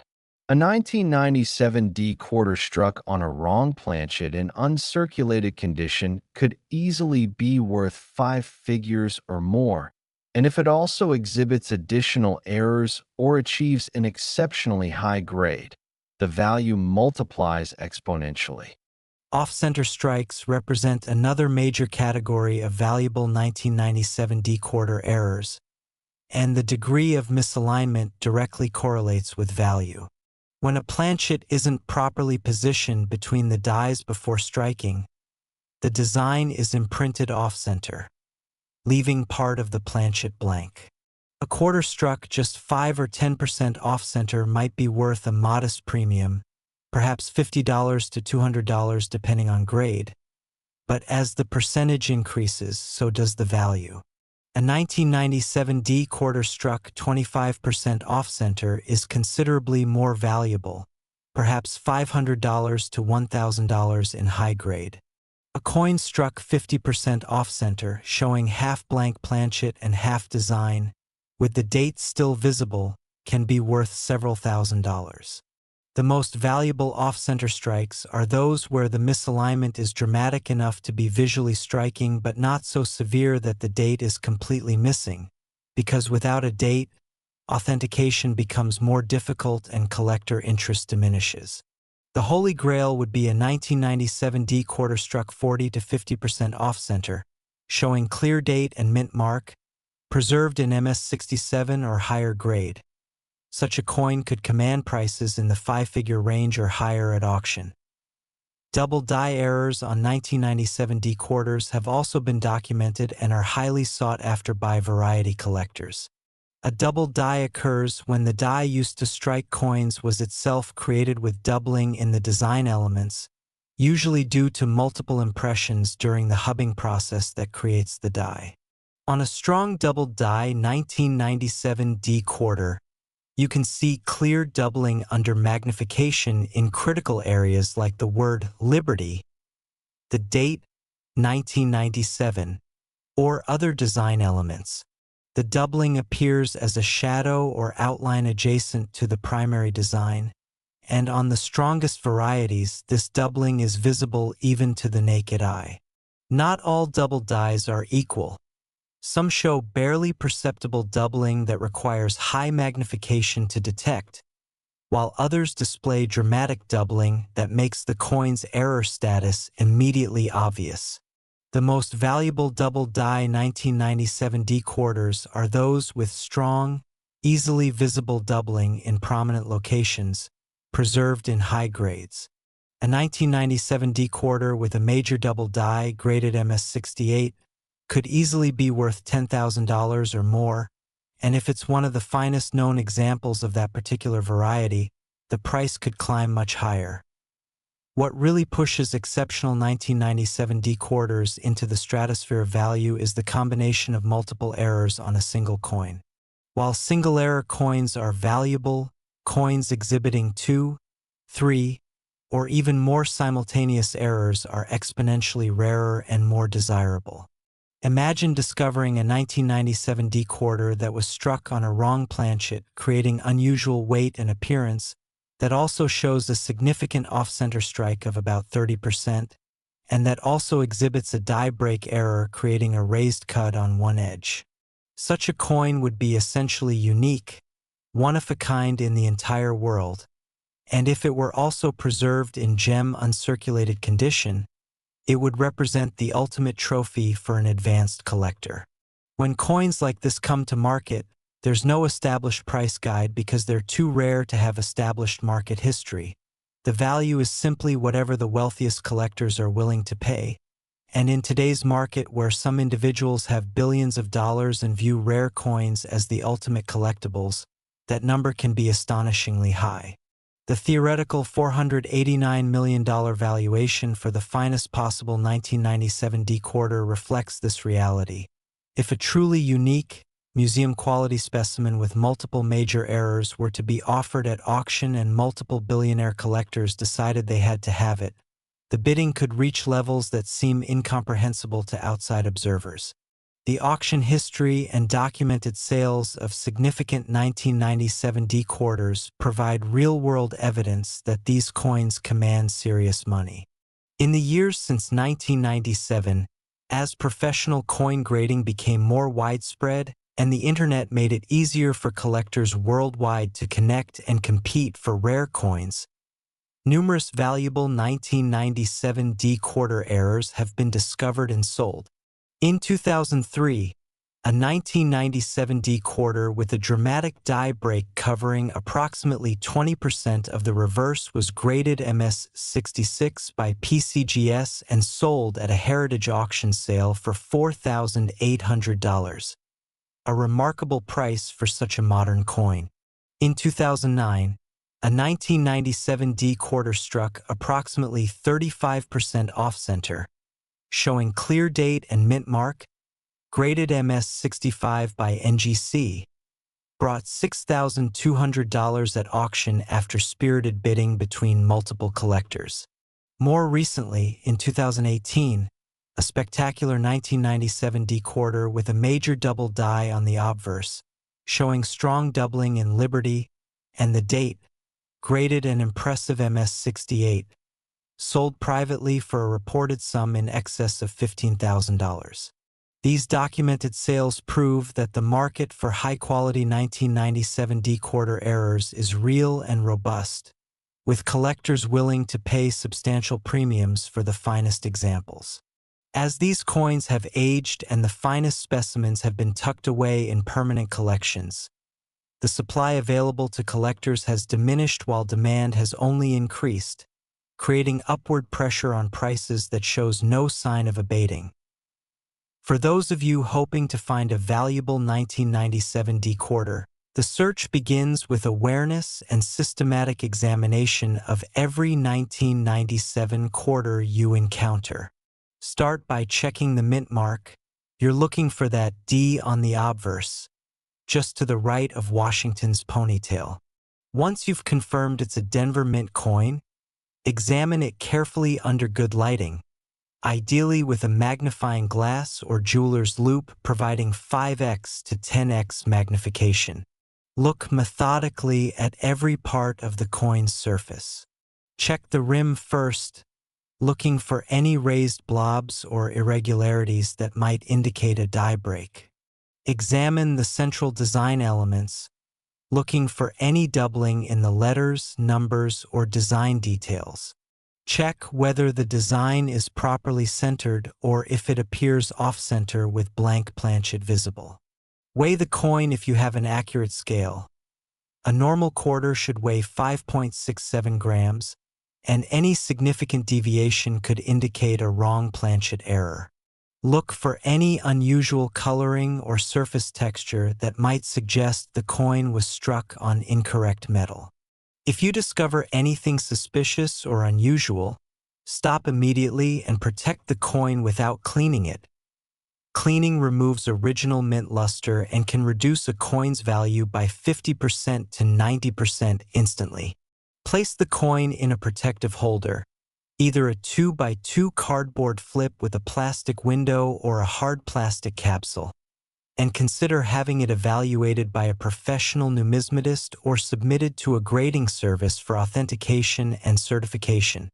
A 1997 D quarter struck on a wrong planchet in uncirculated condition could easily be worth 5 figures or more, and if it also exhibits additional errors or achieves an exceptionally high grade, the value multiplies exponentially. Off-center strikes represent another major category of valuable 1997 D-quarter errors, and the degree of misalignment directly correlates with value. When a planchet isn't properly positioned between the dies before striking, the design is imprinted off-center, leaving part of the planchet blank. A quarter struck just 5 or 10% off-center might be worth a modest premium, perhaps $50 to $200 depending on grade, but as the percentage increases, so does the value. A 1997 D quarter struck 25% off-center is considerably more valuable, perhaps $500 to $1,000 in high grade. A coin struck 50% off-center, showing half-blank planchet and half-design, with the date still visible, can be worth several $1,000s. The most valuable off-center strikes are those where the misalignment is dramatic enough to be visually striking but not so severe that the date is completely missing, because without a date, authentication becomes more difficult and collector interest diminishes. The holy grail would be a 1997 D quarter struck 40 to 50% off-center, showing clear date and mint mark, preserved in MS67 or higher grade. Such a coin could command prices in the 5-figure range or higher at auction. Double die errors on 1997 D quarters have also been documented and are highly sought after by variety collectors. A double die occurs when the die used to strike coins was itself created with doubling in the design elements, usually due to multiple impressions during the hubbing process that creates the die. On a strong double die 1997 D quarter, you can see clear doubling under magnification in critical areas like the word Liberty, the date 1997, or other design elements. The doubling appears as a shadow or outline adjacent to the primary design, and on the strongest varieties, this doubling is visible even to the naked eye. Not all double dies are equal. Some show barely perceptible doubling that requires high magnification to detect, while others display dramatic doubling that makes the coin's error status immediately obvious. The most valuable double die 1997 D quarters are those with strong, easily visible doubling in prominent locations, preserved in high grades. A 1997 D quarter with a major double die graded MS68 could easily be worth $10,000 or more, and if it's one of the finest known examples of that particular variety, the price could climb much higher. What really pushes exceptional 1997 D quarters into the stratosphere of value is the combination of multiple errors on a single coin. While single error coins are valuable, coins exhibiting 2, 3, or even more simultaneous errors are exponentially rarer and more desirable. Imagine discovering a 1997 D quarter that was struck on a wrong planchet, creating unusual weight and appearance that also shows a significant off-center strike of about 30%, and that also exhibits a die break error creating a raised cut on one edge. Such a coin would be essentially unique, one of a kind in the entire world, and if it were also preserved in gem uncirculated condition, it would represent the ultimate trophy for an advanced collector. When coins like this come to market, there's no established price guide because they're too rare to have established market history. The value is simply whatever the wealthiest collectors are willing to pay. And in today's market, where some individuals have billions of dollars and view rare coins as the ultimate collectibles, that number can be astonishingly high. The theoretical $489 million valuation for the finest possible 1997 D-quarter reflects this reality. If a truly unique, museum-quality specimen with multiple major errors were to be offered at auction and multiple billionaire collectors decided they had to have it, the bidding could reach levels that seem incomprehensible to outside observers. The auction history and documented sales of significant 1997 D-quarters provide real-world evidence that these coins command serious money. In the years since 1997, as professional coin grading became more widespread and the internet made it easier for collectors worldwide to connect and compete for rare coins, numerous valuable 1997 D-quarter errors have been discovered and sold. In 2003, a 1997 D-quarter with a dramatic die break covering approximately 20% of the reverse was graded MS-66 by PCGS and sold at a heritage auction sale for $4,800, a remarkable price for such a modern coin. In 2009, a 1997 D-quarter struck approximately 35% off-center, showing clear date and mint mark, graded MS-65 by NGC, brought $6,200 at auction after spirited bidding between multiple collectors. More recently, in 2018, a spectacular 1997 D-quarter with a major double die on the obverse, showing strong doubling in Liberty and the date, graded an impressive MS-68, sold privately for a reported sum in excess of $15,000. These documented sales prove that the market for high-quality 1997 D-quarter errors is real and robust, with collectors willing to pay substantial premiums for the finest examples. As these coins have aged and the finest specimens have been tucked away in permanent collections, the supply available to collectors has diminished while demand has only increased, creating upward pressure on prices that shows no sign of abating. For those of you hoping to find a valuable 1997 D-quarter, the search begins with awareness and systematic examination of every 1997 quarter you encounter. Start by checking the mint mark. You're looking for that D on the obverse, just to the right of Washington's ponytail. Once you've confirmed it's a Denver Mint coin, examine it carefully under good lighting, ideally with a magnifying glass or jeweler's loupe providing 5x to 10x magnification. Look methodically at every part of the coin's surface. Check the rim first, looking for any raised blobs or irregularities that might indicate a die break. Examine the central design elements, looking for any doubling in the letters, numbers, or design details. Check whether the design is properly centered or if it appears off-center with blank planchet visible. Weigh the coin if you have an accurate scale. A normal quarter should weigh 5.67 grams, and any significant deviation could indicate a wrong planchet error. Look for any unusual coloring or surface texture that might suggest the coin was struck on incorrect metal. If you discover anything suspicious or unusual, stop immediately and protect the coin without cleaning it. Cleaning removes original mint luster and can reduce a coin's value by 50% to 90% instantly. Place the coin in a protective holder, either a 2x2 cardboard flip with a plastic window or a hard plastic capsule, and consider having it evaluated by a professional numismatist or submitted to a grading service for authentication and certification.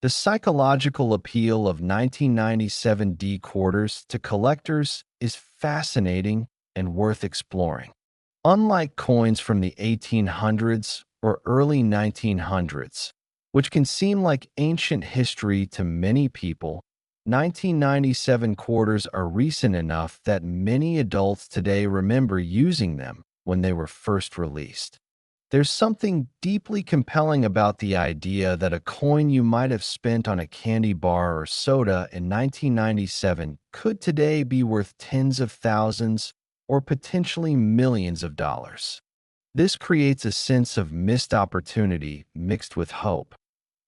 The psychological appeal of 1997 D-quarters to collectors is fascinating and worth exploring. Unlike coins from the 1800s or early 1900s, which can seem like ancient history to many people, 1997 quarters are recent enough that many adults today remember using them when they were first released. There's something deeply compelling about the idea that a coin you might have spent on a candy bar or soda in 1997 could today be worth tens of thousands or potentially millions of dollars. This creates a sense of missed opportunity mixed with hope.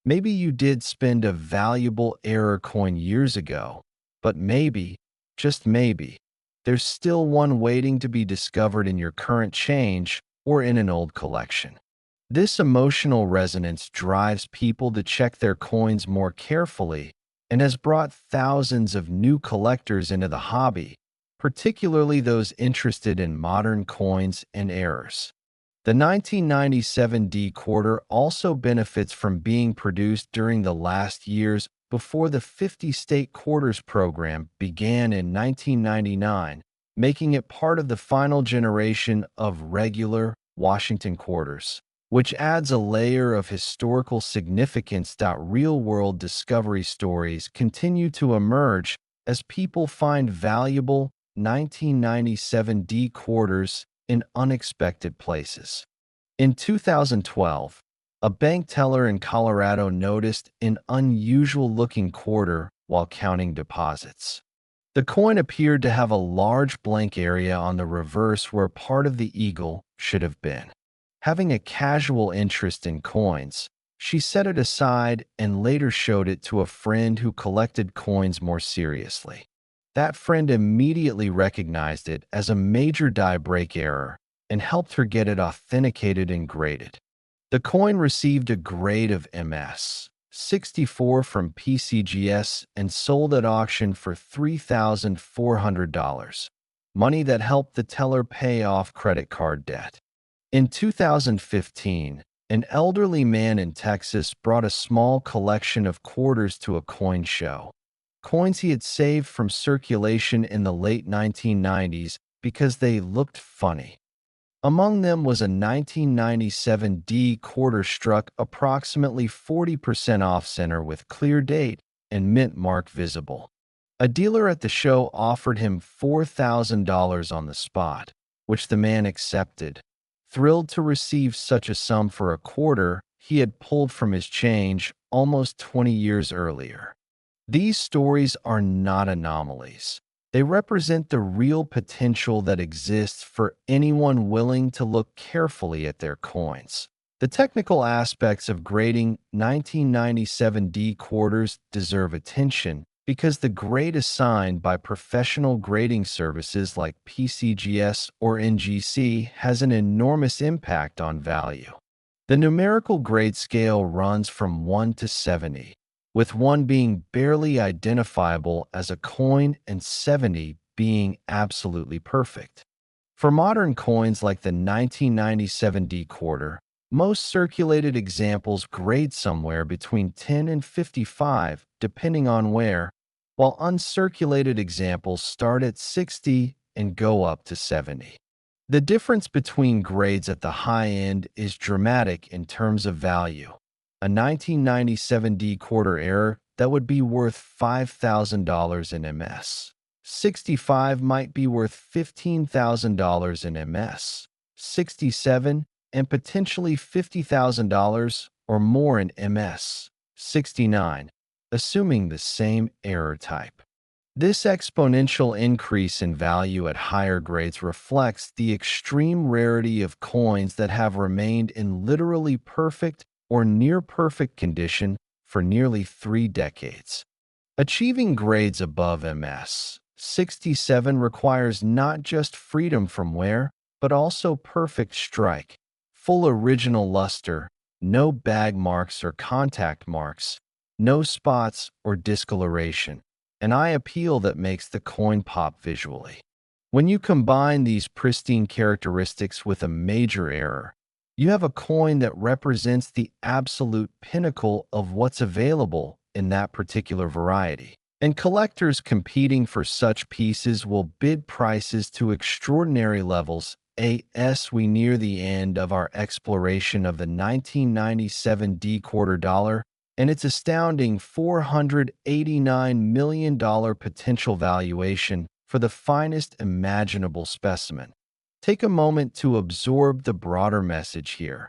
Maybe you did spend a valuable error coin years ago, but maybe, just maybe, there's still one waiting to be discovered in your current change or in an old collection. This emotional resonance drives people to check their coins more carefully and has brought thousands of new collectors into the hobby, particularly those interested in modern coins and errors. The 1997 D quarter also benefits from being produced during the last years before the 50 state quarters program began in 1999, making it part of the final generation of regular Washington quarters, which adds a layer of historical significance. Real-world discovery stories continue to emerge as people find valuable 1997 D quarters in unexpected places. In 2012, a bank teller in Colorado noticed an unusual-looking quarter while counting deposits. The coin appeared to have a large blank area on the reverse where part of the eagle should have been. Having a casual interest in coins, she set it aside and later showed it to a friend who collected coins more seriously. That friend immediately recognized it as a major die break error and helped her get it authenticated and graded. The coin received a grade of MS 64 from PCGS and sold at auction for $3,400, money that helped the teller pay off credit card debt. In 2015, an elderly man in Texas brought a small collection of quarters to a coin show. Coins he had saved from circulation in the late 1990s because they looked funny. Among them was a 1997 D quarter struck approximately 40% off center with clear date and mint mark visible. A dealer at the show offered him $4,000 on the spot, which the man accepted, thrilled to receive such a sum for a quarter he had pulled from his change almost 20 years earlier. These stories are not anomalies. They represent the real potential that exists for anyone willing to look carefully at their coins. The technical aspects of grading 1997 D quarters deserve attention because the grade assigned by professional grading services like PCGS or NGC has an enormous impact on value. The numerical grade scale runs from 1 to 70. With 1 being barely identifiable as a coin and 70 being absolutely perfect. For modern coins like the 1997 D quarter, most circulated examples grade somewhere between 10 and 55, depending on where, while uncirculated examples start at 60 and go up to 70. The difference between grades at the high end is dramatic in terms of value. A 1997 D quarter error that would be worth $5,000 in MS. 65 might be worth $15,000 in MS. 67 and potentially $50,000 or more in MS. 69, assuming the same error type. This exponential increase in value at higher grades reflects the extreme rarity of coins that have remained in literally perfect or near-perfect condition for nearly 3 decades. Achieving grades above MS 67 requires not just freedom from wear, but also perfect strike, full original luster, no bag marks or contact marks, no spots or discoloration, an eye appeal that makes the coin pop visually. When you combine these pristine characteristics with a major error, you have a coin that represents the absolute pinnacle of what's available in that particular variety. And collectors competing for such pieces will bid prices to extraordinary levels as we near the end of our exploration of the 1997 D quarter dollar and its astounding $489 million potential valuation for the finest imaginable specimen. Take a moment to absorb the broader message here.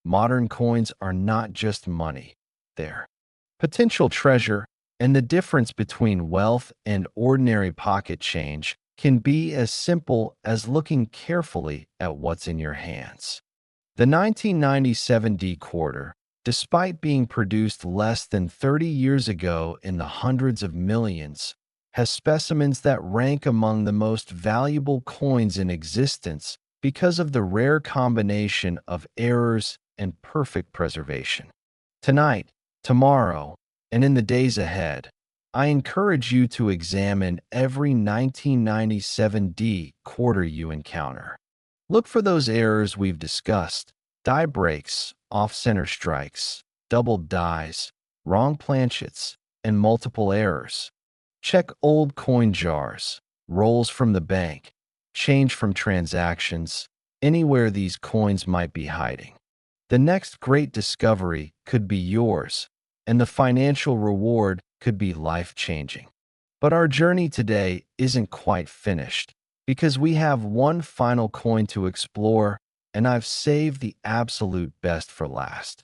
Modern coins are not just money, they're potential treasure, and the difference between wealth and ordinary pocket change can be as simple as looking carefully at what's in your hands. The 1997 D quarter, despite being produced less than 30 years ago in the hundreds of millions, has specimens that rank among the most valuable coins in existence because of the rare combination of errors and perfect preservation. Tonight, tomorrow, and in the days ahead, I encourage you to examine every 1997D quarter you encounter. Look for those errors we've discussed: die breaks, off-center strikes, doubled dies, wrong planchets, and multiple errors. Check old coin jars, rolls from the bank, change from transactions, anywhere these coins might be hiding. The next great discovery could be yours, and the financial reward could be life-changing. But our journey today isn't quite finished, because we have one final coin to explore, and I've saved the absolute best for last.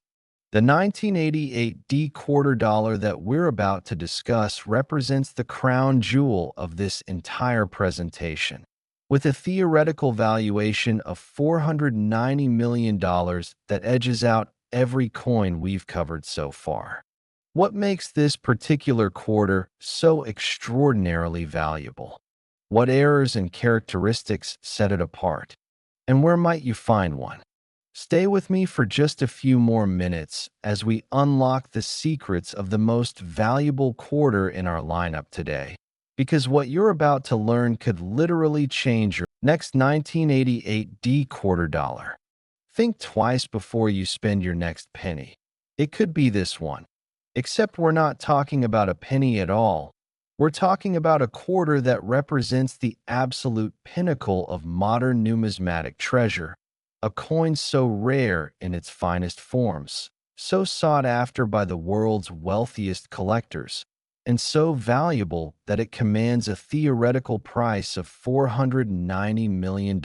The 1988 D quarter dollar that we're about to discuss represents the crown jewel of this entire presentation. With a theoretical valuation of $490 million that edges out every coin we've covered so far. What makes this particular quarter so extraordinarily valuable? What errors and characteristics set it apart? And where might you find one? Stay with me for just a few more minutes as we unlock the secrets of the most valuable quarter in our lineup today, because what you're about to learn could literally change your next 1988 D quarter dollar. Think twice before you spend your next penny. It could be this one. Except we're not talking about a penny at all. We're talking about a quarter that represents the absolute pinnacle of modern numismatic treasure, a coin so rare in its finest forms, so sought after by the world's wealthiest collectors, and so valuable that it commands a theoretical price of $490 million,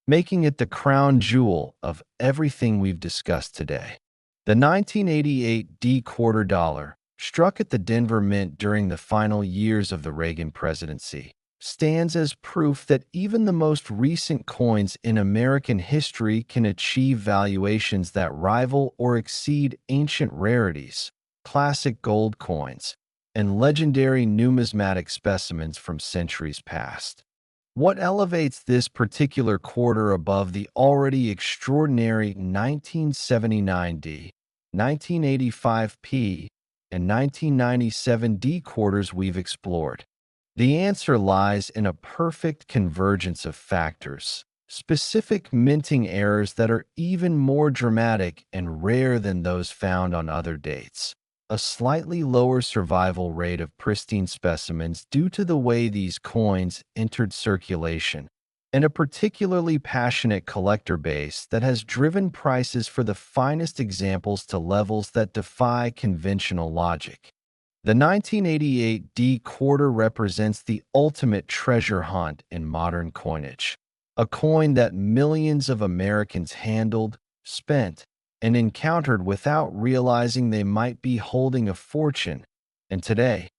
making it the crown jewel of everything we've discussed today. The 1988 D quarter dollar, struck at the Denver Mint during the final years of the Reagan presidency, stands as proof that even the most recent coins in American history can achieve valuations that rival or exceed ancient rarities, classic gold coins, and legendary numismatic specimens from centuries past. What elevates this particular quarter above the already extraordinary 1979D, 1985P, and 1997D quarters we've explored? The answer lies in a perfect convergence of factors, specific minting errors that are even more dramatic and rare than those found on other dates, a slightly lower survival rate of pristine specimens due to the way these coins entered circulation, and a particularly passionate collector base that has driven prices for the finest examples to levels that defy conventional logic. The 1988 D quarter represents the ultimate treasure hunt in modern coinage, a coin that millions of Americans handled, spent, and encountered without realizing they might be holding a fortune. And today,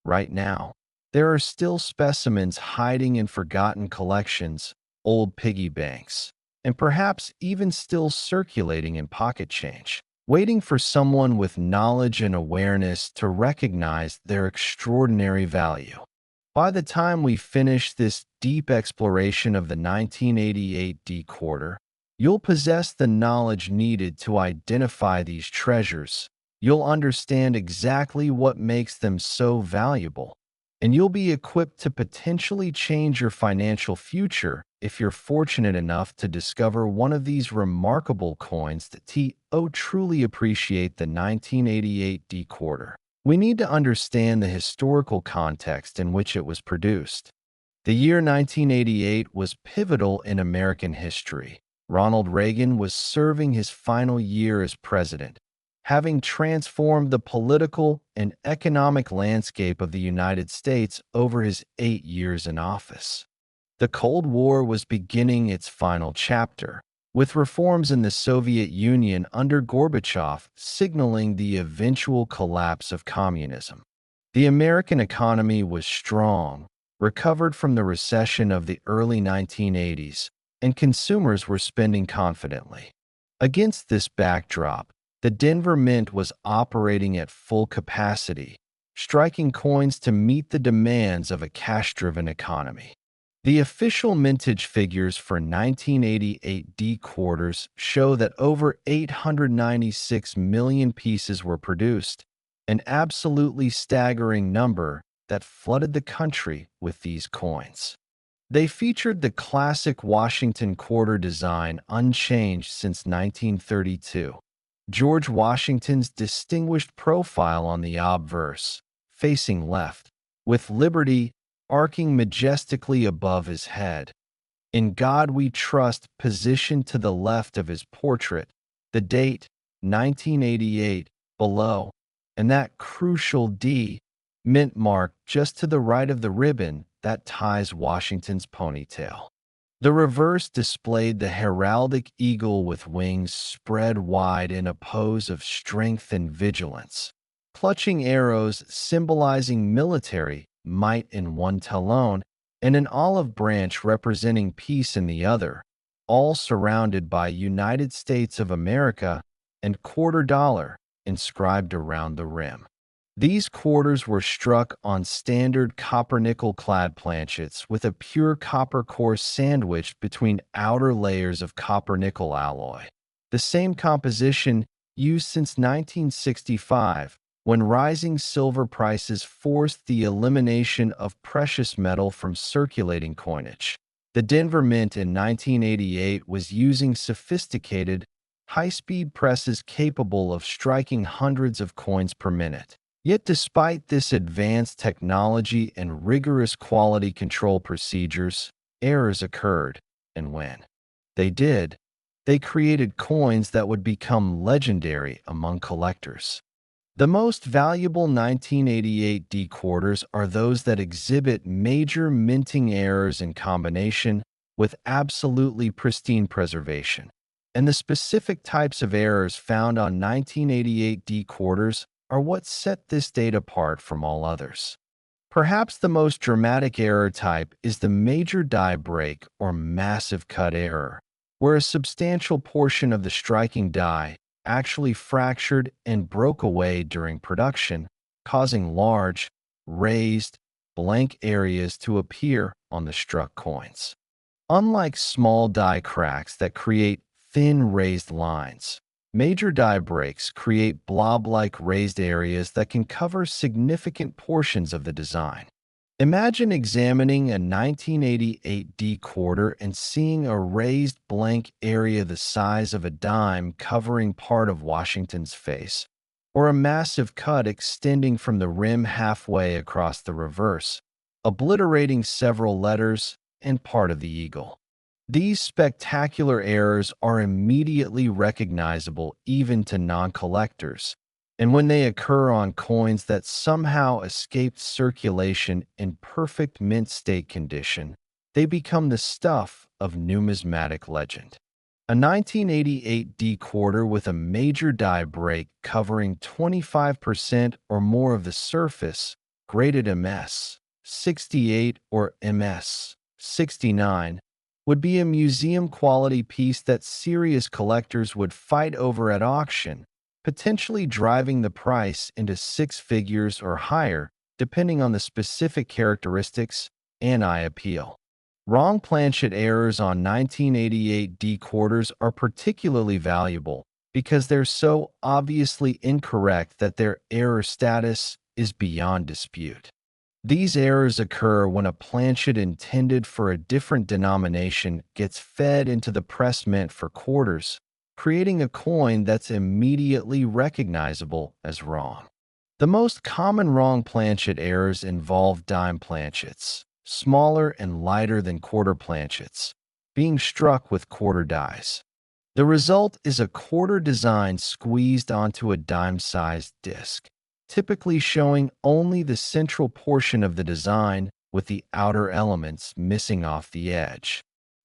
right now, there are still specimens hiding in forgotten collections, old piggy banks, and perhaps even still circulating in pocket change, waiting for someone with knowledge and awareness to recognize their extraordinary value. By the time we finish this deep exploration of the 1988 D quarter, you'll possess the knowledge needed to identify these treasures. You'll understand exactly what makes them so valuable, and you'll be equipped to potentially change your financial future if you're fortunate enough to discover one of these remarkable coins that truly appreciate the 1988 D quarter. We need to understand the historical context in which it was produced. The year 1988 was pivotal in American history. Ronald Reagan was serving his final year as president, having transformed the political and economic landscape of the United States over his 8 years in office. The Cold War was beginning its final chapter, with reforms in the Soviet Union under Gorbachev signaling the eventual collapse of communism. The American economy was strong, recovered from the recession of the early 1980s, and consumers were spending confidently. Against this backdrop, the Denver Mint was operating at full capacity, striking coins to meet the demands of a cash-driven economy. The official mintage figures for 1988 D quarters show that over 896 million pieces were produced, an absolutely staggering number that flooded the country with these coins. They featured the classic Washington quarter design unchanged since 1932. George Washington's distinguished profile on the obverse, facing left, with liberty arcing majestically above his head. In God We Trust positioned to the left of his portrait, the date, 1988, below, and that crucial D mint mark just to the right of the ribbon that ties Washington's ponytail. The reverse displayed the heraldic eagle with wings spread wide in a pose of strength and vigilance, clutching arrows symbolizing military might in one talon and an olive branch representing peace in the other, all surrounded by United States of America and quarter dollar inscribed around the rim. These quarters were struck on standard copper-nickel clad planchets with a pure copper core sandwiched between outer layers of copper-nickel alloy, the same composition used since 1965 when rising silver prices forced the elimination of precious metal from circulating coinage. The Denver Mint in 1988 was using sophisticated, high-speed presses capable of striking hundreds of coins per minute. Yet despite this advanced technology and rigorous quality control procedures, errors occurred, and when they did, they created coins that would become legendary among collectors. The most valuable 1988 D quarters are those that exhibit major minting errors in combination with absolutely pristine preservation. And the specific types of errors found on 1988 D quarters are what set this date apart from all others. Perhaps the most dramatic error type is the major die break or massive cut error, where a substantial portion of the striking die actually fractured and broke away during production, causing large, raised, blank areas to appear on the struck coins. Unlike small die cracks that create thin raised lines, major die breaks create blob-like raised areas that can cover significant portions of the design. Imagine examining a 1988 D quarter and seeing a raised blank area the size of a dime covering part of Washington's face, or a massive cut extending from the rim halfway across the reverse, obliterating several letters and part of the eagle. These spectacular errors are immediately recognizable even to non-collectors, and when they occur on coins that somehow escaped circulation in perfect mint state condition, they become the stuff of numismatic legend. A 1988 D quarter with a major die break covering 25% or more of the surface, graded MS 68 or MS 69, would be a museum-quality piece that serious collectors would fight over at auction, potentially driving the price into six figures or higher, depending on the specific characteristics and eye appeal. Wrong planchet errors on 1988 D quarters are particularly valuable because they're so obviously incorrect that their error status is beyond dispute. These errors occur when a planchet intended for a different denomination gets fed into the press mint for quarters, creating a coin that's immediately recognizable as wrong. The most common wrong planchet errors involve dime planchets, smaller and lighter than quarter planchets, being struck with quarter dies. The result is a quarter design squeezed onto a dime-sized disc, typically showing only the central portion of the design, with the outer elements missing off the edge.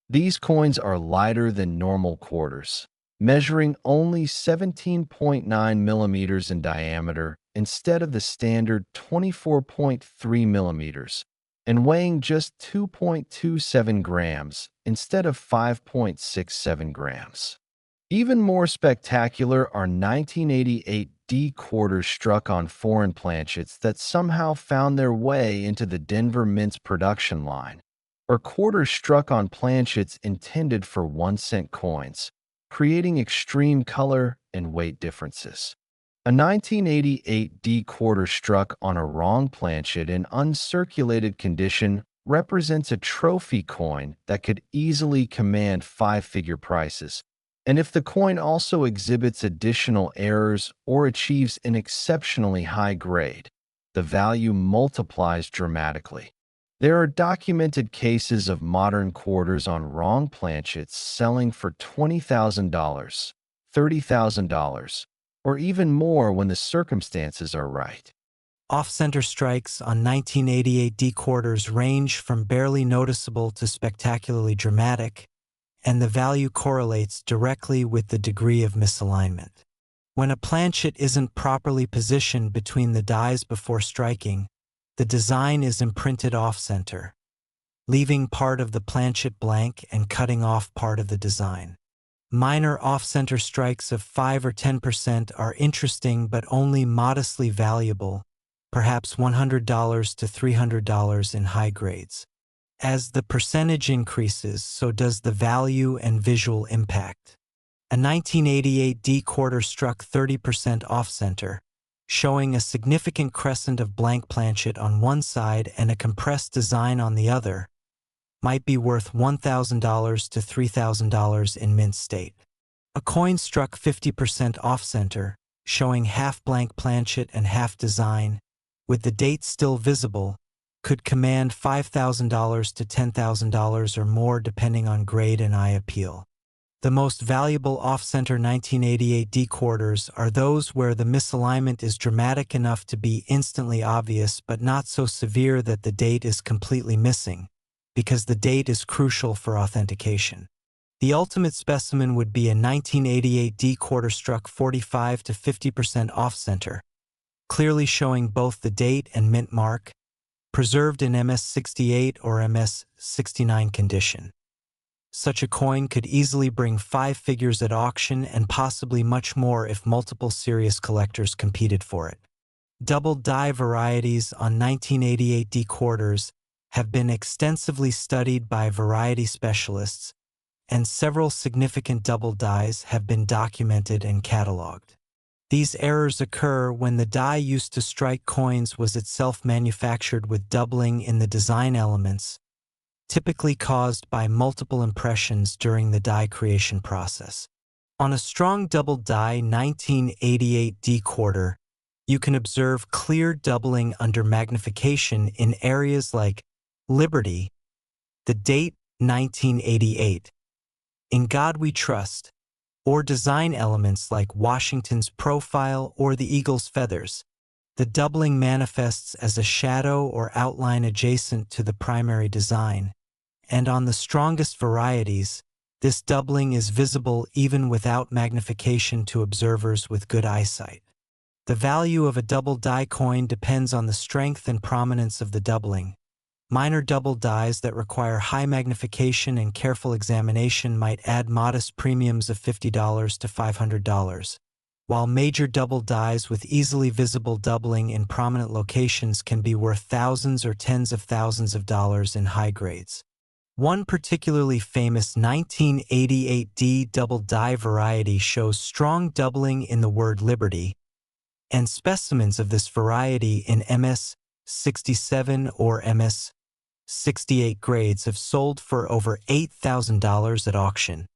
These coins are lighter than normal quarters, measuring only 17.9 millimeters in diameter instead of the standard 24.3 millimeters, and weighing just 2.27 grams instead of 5.67 grams. Even more spectacular are 1988 D quarters struck on foreign planchets that somehow found their way into the Denver Mint's production line, or quarters struck on planchets intended for 1-cent coins, creating extreme color and weight differences. A 1988 D quarter struck on a wrong planchet in uncirculated condition represents a trophy coin that could easily command five-figure prices. And if the coin also exhibits additional errors or achieves an exceptionally high grade, the value multiplies dramatically. There are documented cases of modern quarters on wrong planchets selling for $20,000, $30,000, or even more when the circumstances are right. Off-center strikes on 1988 D quarters range from barely noticeable to spectacularly dramatic, and the value correlates directly with the degree of misalignment. When a planchet isn't properly positioned between the dies before striking, the design is imprinted off-center, leaving part of the planchet blank and cutting off part of the design. Minor off-center strikes of 5 or 10% are interesting but only modestly valuable, perhaps $100 to $300 in high grades. As the percentage increases, so does the value and visual impact. A 1988 D quarter struck 30% off-center, showing a significant crescent of blank planchet on one side and a compressed design on the other, might be worth $1,000 to $3,000 in mint state. A coin struck 50% off-center, showing half blank planchet and half design, with the date still visible, could command $5,000 to $10,000 or more depending on grade and eye appeal. The most valuable off-center 1988 D quarters are those where the misalignment is dramatic enough to be instantly obvious but not so severe that the date is completely missing, because the date is crucial for authentication. The ultimate specimen would be a 1988 D quarter struck 45 to 50% off-center, clearly showing both the date and mint mark, preserved in MS-68 or MS-69 condition. Such a coin could easily bring 5 figures at auction and possibly much more if multiple serious collectors competed for it. Double die varieties on 1988 D quarters have been extensively studied by variety specialists, and several significant double dies have been documented and cataloged. These errors occur when the die used to strike coins was itself manufactured with doubling in the design elements, typically caused by multiple impressions during the die creation process. On a strong double die 1988 D quarter, you can observe clear doubling under magnification in areas like Liberty, the date 1988, In God We Trust, or design elements like Washington's profile or the eagle's feathers. The doubling manifests as a shadow or outline adjacent to the primary design, and on the strongest varieties, this doubling is visible even without magnification to observers with good eyesight. The value of a double die coin depends on the strength and prominence of the doubling. Minor double dies that require high magnification and careful examination might add modest premiums of $50 to $500, while major double dies with easily visible doubling in prominent locations can be worth thousands or tens of thousands of dollars in high grades. One particularly famous 1988 D double die variety shows strong doubling in the word Liberty, and specimens of this variety in MS-67 or MS-68 grades have sold for over $8,000 at auction.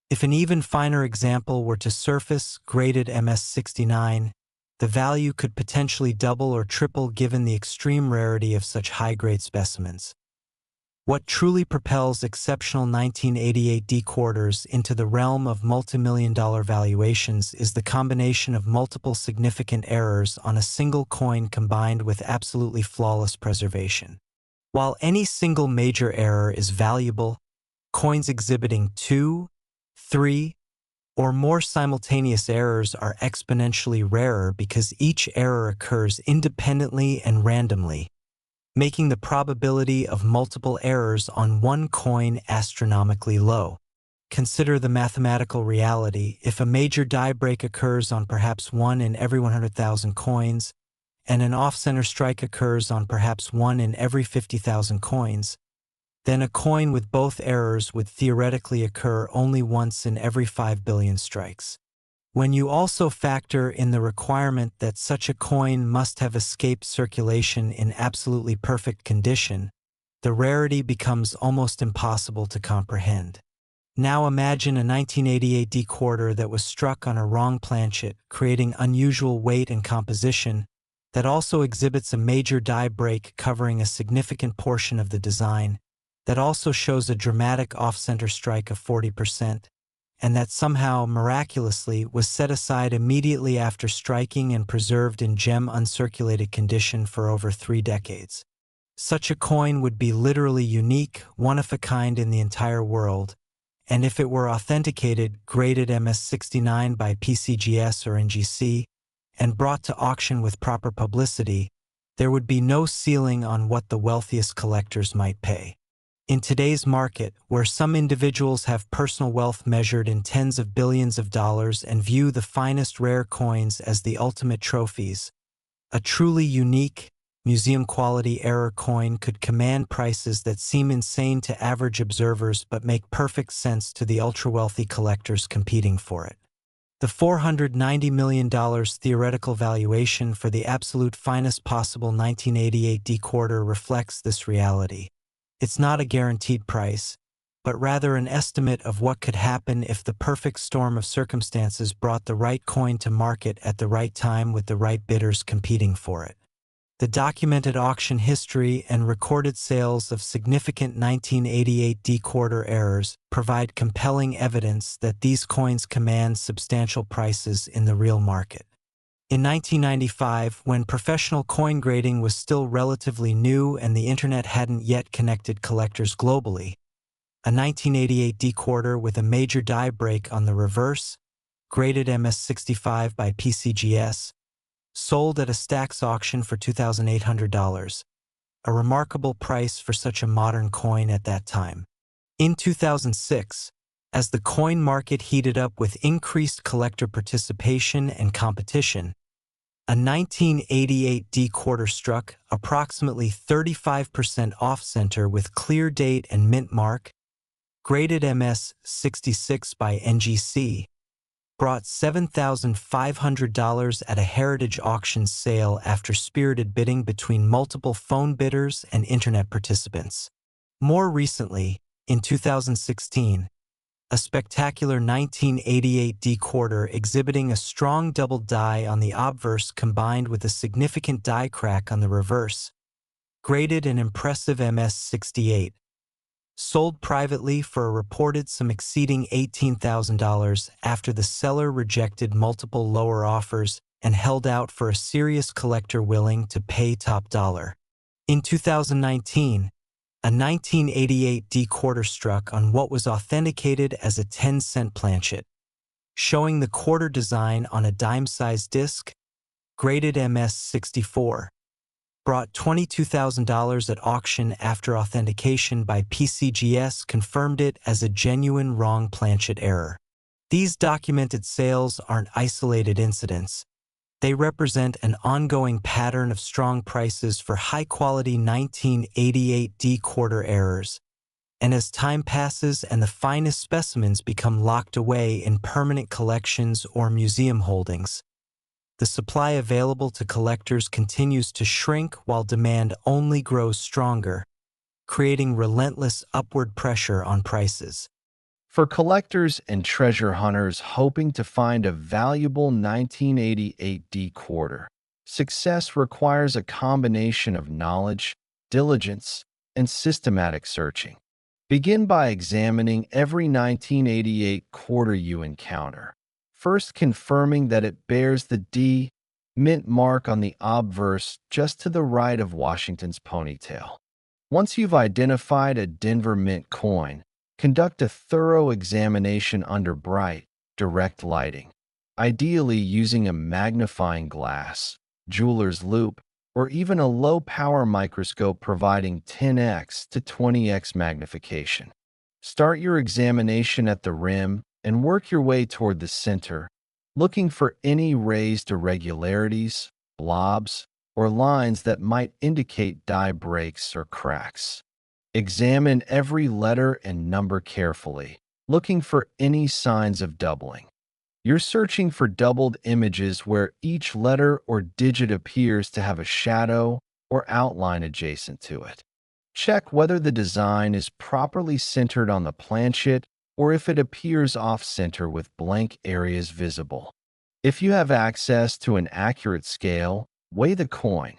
If an even finer example were to surface, graded MS-69, the value could potentially double or triple given the extreme rarity of such high-grade specimens. What truly propels exceptional 1988 D quarters into the realm of multimillion-dollar valuations is the combination of multiple significant errors on a single coin combined with absolutely flawless preservation. While any single major error is valuable, coins exhibiting 2, 3, or more simultaneous errors are exponentially rarer because each error occurs independently and randomly, making the probability of multiple errors on one coin astronomically low. Consider the mathematical reality. If a major die break occurs on perhaps 1 in every 100,000 coins, and an off-center strike occurs on perhaps 1 in every 50,000 coins, then a coin with both errors would theoretically occur only once in every 5 billion strikes. When you also factor in the requirement that such a coin must have escaped circulation in absolutely perfect condition, the rarity becomes almost impossible to comprehend. Now imagine a 1988 D quarter that was struck on a wrong planchet, creating unusual weight and composition, that also exhibits a major die break covering a significant portion of the design, that also shows a dramatic off-center strike of 40%, and that somehow, miraculously, was set aside immediately after striking and preserved in gem-uncirculated condition for over 3 decades. Such a coin would be literally unique, one of a kind in the entire world, and if it were authenticated, graded MS69 by PCGS or NGC, and brought to auction with proper publicity, there would be no ceiling on what the wealthiest collectors might pay. In today's market, where some individuals have personal wealth measured in tens of billions of dollars and view the finest rare coins as the ultimate trophies, a truly unique, museum-quality error coin could command prices that seem insane to average observers but make perfect sense to the ultra-wealthy collectors competing for it. The $490 million theoretical valuation for the absolute finest possible 1988 D quarter reflects this reality. It's not a guaranteed price, but rather an estimate of what could happen if the perfect storm of circumstances brought the right coin to market at the right time with the right bidders competing for it. The documented auction history and recorded sales of significant 1988 D quarter errors provide compelling evidence that these coins command substantial prices in the real market. In 1995, when professional coin grading was still relatively new and the internet hadn't yet connected collectors globally, a 1988 D quarter with a major die break on the reverse, graded MS65 by PCGS, sold at a Stax auction for $2,800, a remarkable price for such a modern coin at that time. In 2006, as the coin market heated up with increased collector participation and competition, a 1988 D quarter struck approximately 35% off-center with clear date and mint mark, graded MS66 by NGC, brought $7,500 at a heritage auction sale after spirited bidding between multiple phone bidders and internet participants. More recently, in 2016, a spectacular 1988 D quarter exhibiting a strong double die on the obverse combined with a significant die crack on the reverse, graded an impressive MS68, sold privately for a reported sum exceeding $18,000 after the seller rejected multiple lower offers and held out for a serious collector willing to pay top dollar. In 2019, a 1988 D quarter struck on what was authenticated as a 10-cent planchet, showing the quarter design on a dime-sized disc, graded MS64, brought $22,000 at auction after authentication by PCGS confirmed it as a genuine wrong planchet error. These documented sales aren't isolated incidents. They represent an ongoing pattern of strong prices for high-quality 1988 D quarter errors. And as time passes and the finest specimens become locked away in permanent collections or museum holdings, the supply available to collectors continues to shrink while demand only grows stronger, creating relentless upward pressure on prices. For collectors and treasure hunters hoping to find a valuable 1988 D quarter, success requires a combination of knowledge, diligence, and systematic searching. Begin by examining every 1988 quarter you encounter, first confirming that it bears the D mint mark on the obverse just to the right of Washington's ponytail. Once you've identified a Denver Mint coin, conduct a thorough examination under bright, direct lighting, ideally using a magnifying glass, jeweler's loupe, or even a low-power microscope providing 10x to 20x magnification. Start your examination at the rim and work your way toward the center, looking for any raised irregularities, blobs, or lines that might indicate die breaks or cracks. Examine every letter and number carefully, looking for any signs of doubling. You're searching for doubled images where each letter or digit appears to have a shadow or outline adjacent to it. Check whether the design is properly centered on the planchet or if it appears off-center with blank areas visible. If you have access to an accurate scale, weigh the coin.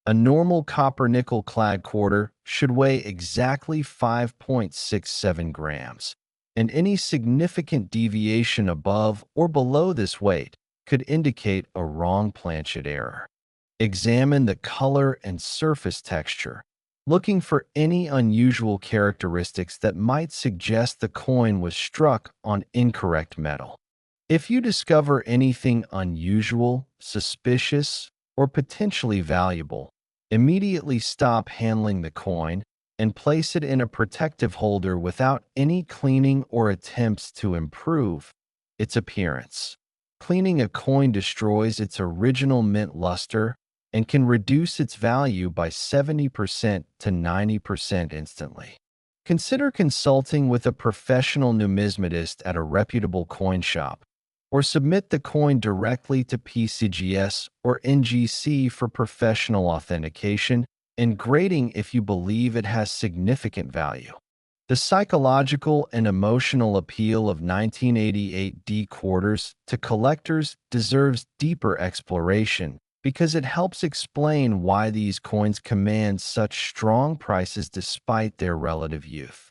A normal copper-nickel clad quarter should weigh exactly 5.67 grams, and any significant deviation above or below this weight could indicate a wrong planchet error. Examine the color and surface texture, looking for any unusual characteristics that might suggest the coin was struck on incorrect metal. If you discover anything unusual, suspicious, or potentially valuable, immediately stop handling the coin and place it in a protective holder without any cleaning or attempts to improve its appearance. Cleaning a coin destroys its original mint luster and can reduce its value by 70% to 90% instantly. Consider consulting with a professional numismatist at a reputable coin shop, or submit the coin directly to PCGS or NGC for professional authentication and grading if you believe it has significant value. The psychological and emotional appeal of 1988 D quarters to collectors deserves deeper exploration because it helps explain why these coins command such strong prices despite their relative youth.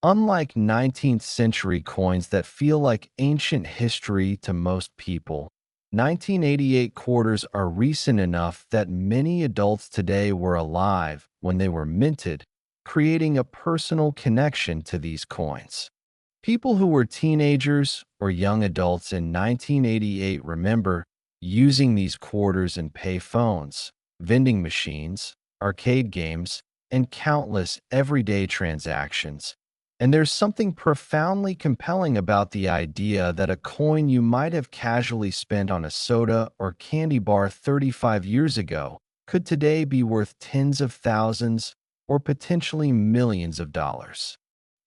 Unlike 19th century coins that feel like ancient history to most people, 1988 quarters are recent enough that many adults today were alive when they were minted, creating a personal connection to these coins. People who were teenagers or young adults in 1988 remember using these quarters in pay phones, vending machines, arcade games, and countless everyday transactions. And there's something profoundly compelling about the idea that a coin you might have casually spent on a soda or candy bar 35 years ago could today be worth tens of thousands or potentially millions of dollars.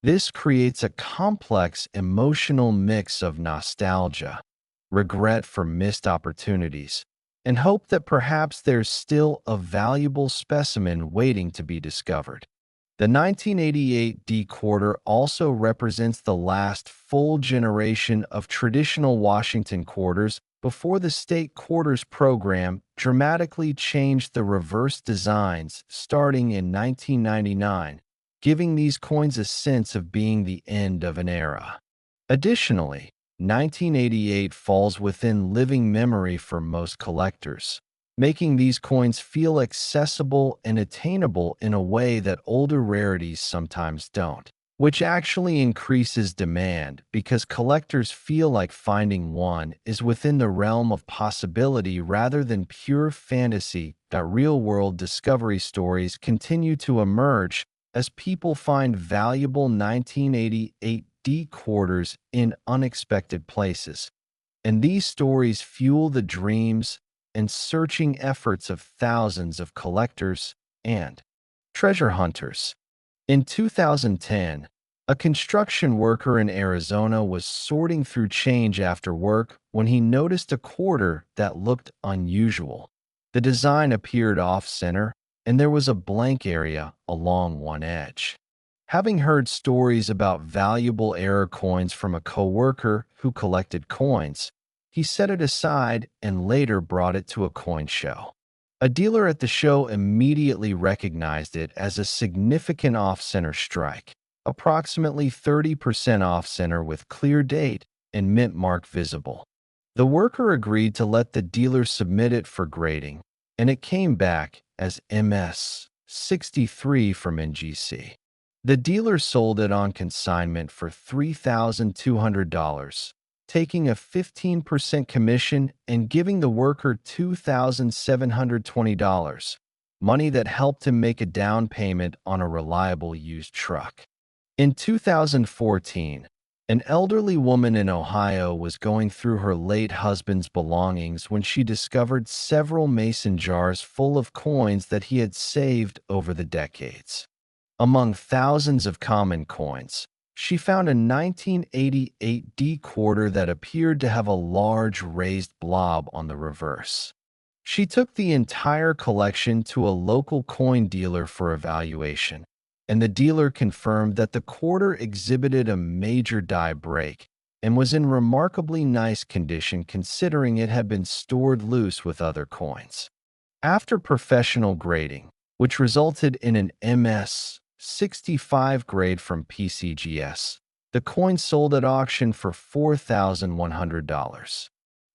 This creates a complex emotional mix of nostalgia, regret for missed opportunities, and hope that perhaps there's still a valuable specimen waiting to be discovered. The 1988 D quarter also represents the last full generation of traditional Washington quarters before the state quarters program dramatically changed the reverse designs starting in 1999, giving these coins a sense of being the end of an era. Additionally, 1988 falls within living memory for most collectors, making these coins feel accessible and attainable in a way that older rarities sometimes don't, which actually increases demand because collectors feel like finding one is within the realm of possibility rather than pure fantasy. Real-world discovery stories continue to emerge as people find valuable 1988 D quarters in unexpected places, and these stories fuel the dreams and searching efforts of thousands of collectors and treasure hunters. In 2010, a construction worker in Arizona was sorting through change after work when he noticed a quarter that looked unusual. The design appeared off-center, and there was a blank area along one edge. Having heard stories about valuable error coins from a coworker who collected coins, he set it aside and later brought it to a coin show. A dealer at the show immediately recognized it as a significant off-center strike, approximately 30% off-center with clear date and mint mark visible. The worker agreed to let the dealer submit it for grading, and it came back as MS 63 from NGC. The dealer sold it on consignment for $3,200, taking a 15% commission and giving the worker $2,720, money that helped him make a down payment on a reliable used truck. In 2014, an elderly woman in Ohio was going through her late husband's belongings when she discovered several mason jars full of coins that he had saved over the decades. Among thousands of common coins, she found a 1988 D quarter that appeared to have a large raised blob on the reverse. She took the entire collection to a local coin dealer for evaluation, and the dealer confirmed that the quarter exhibited a major die break and was in remarkably nice condition considering it had been stored loose with other coins. After professional grading, which resulted in an MS 65 grade from PCGS, the coin sold at auction for $4,100.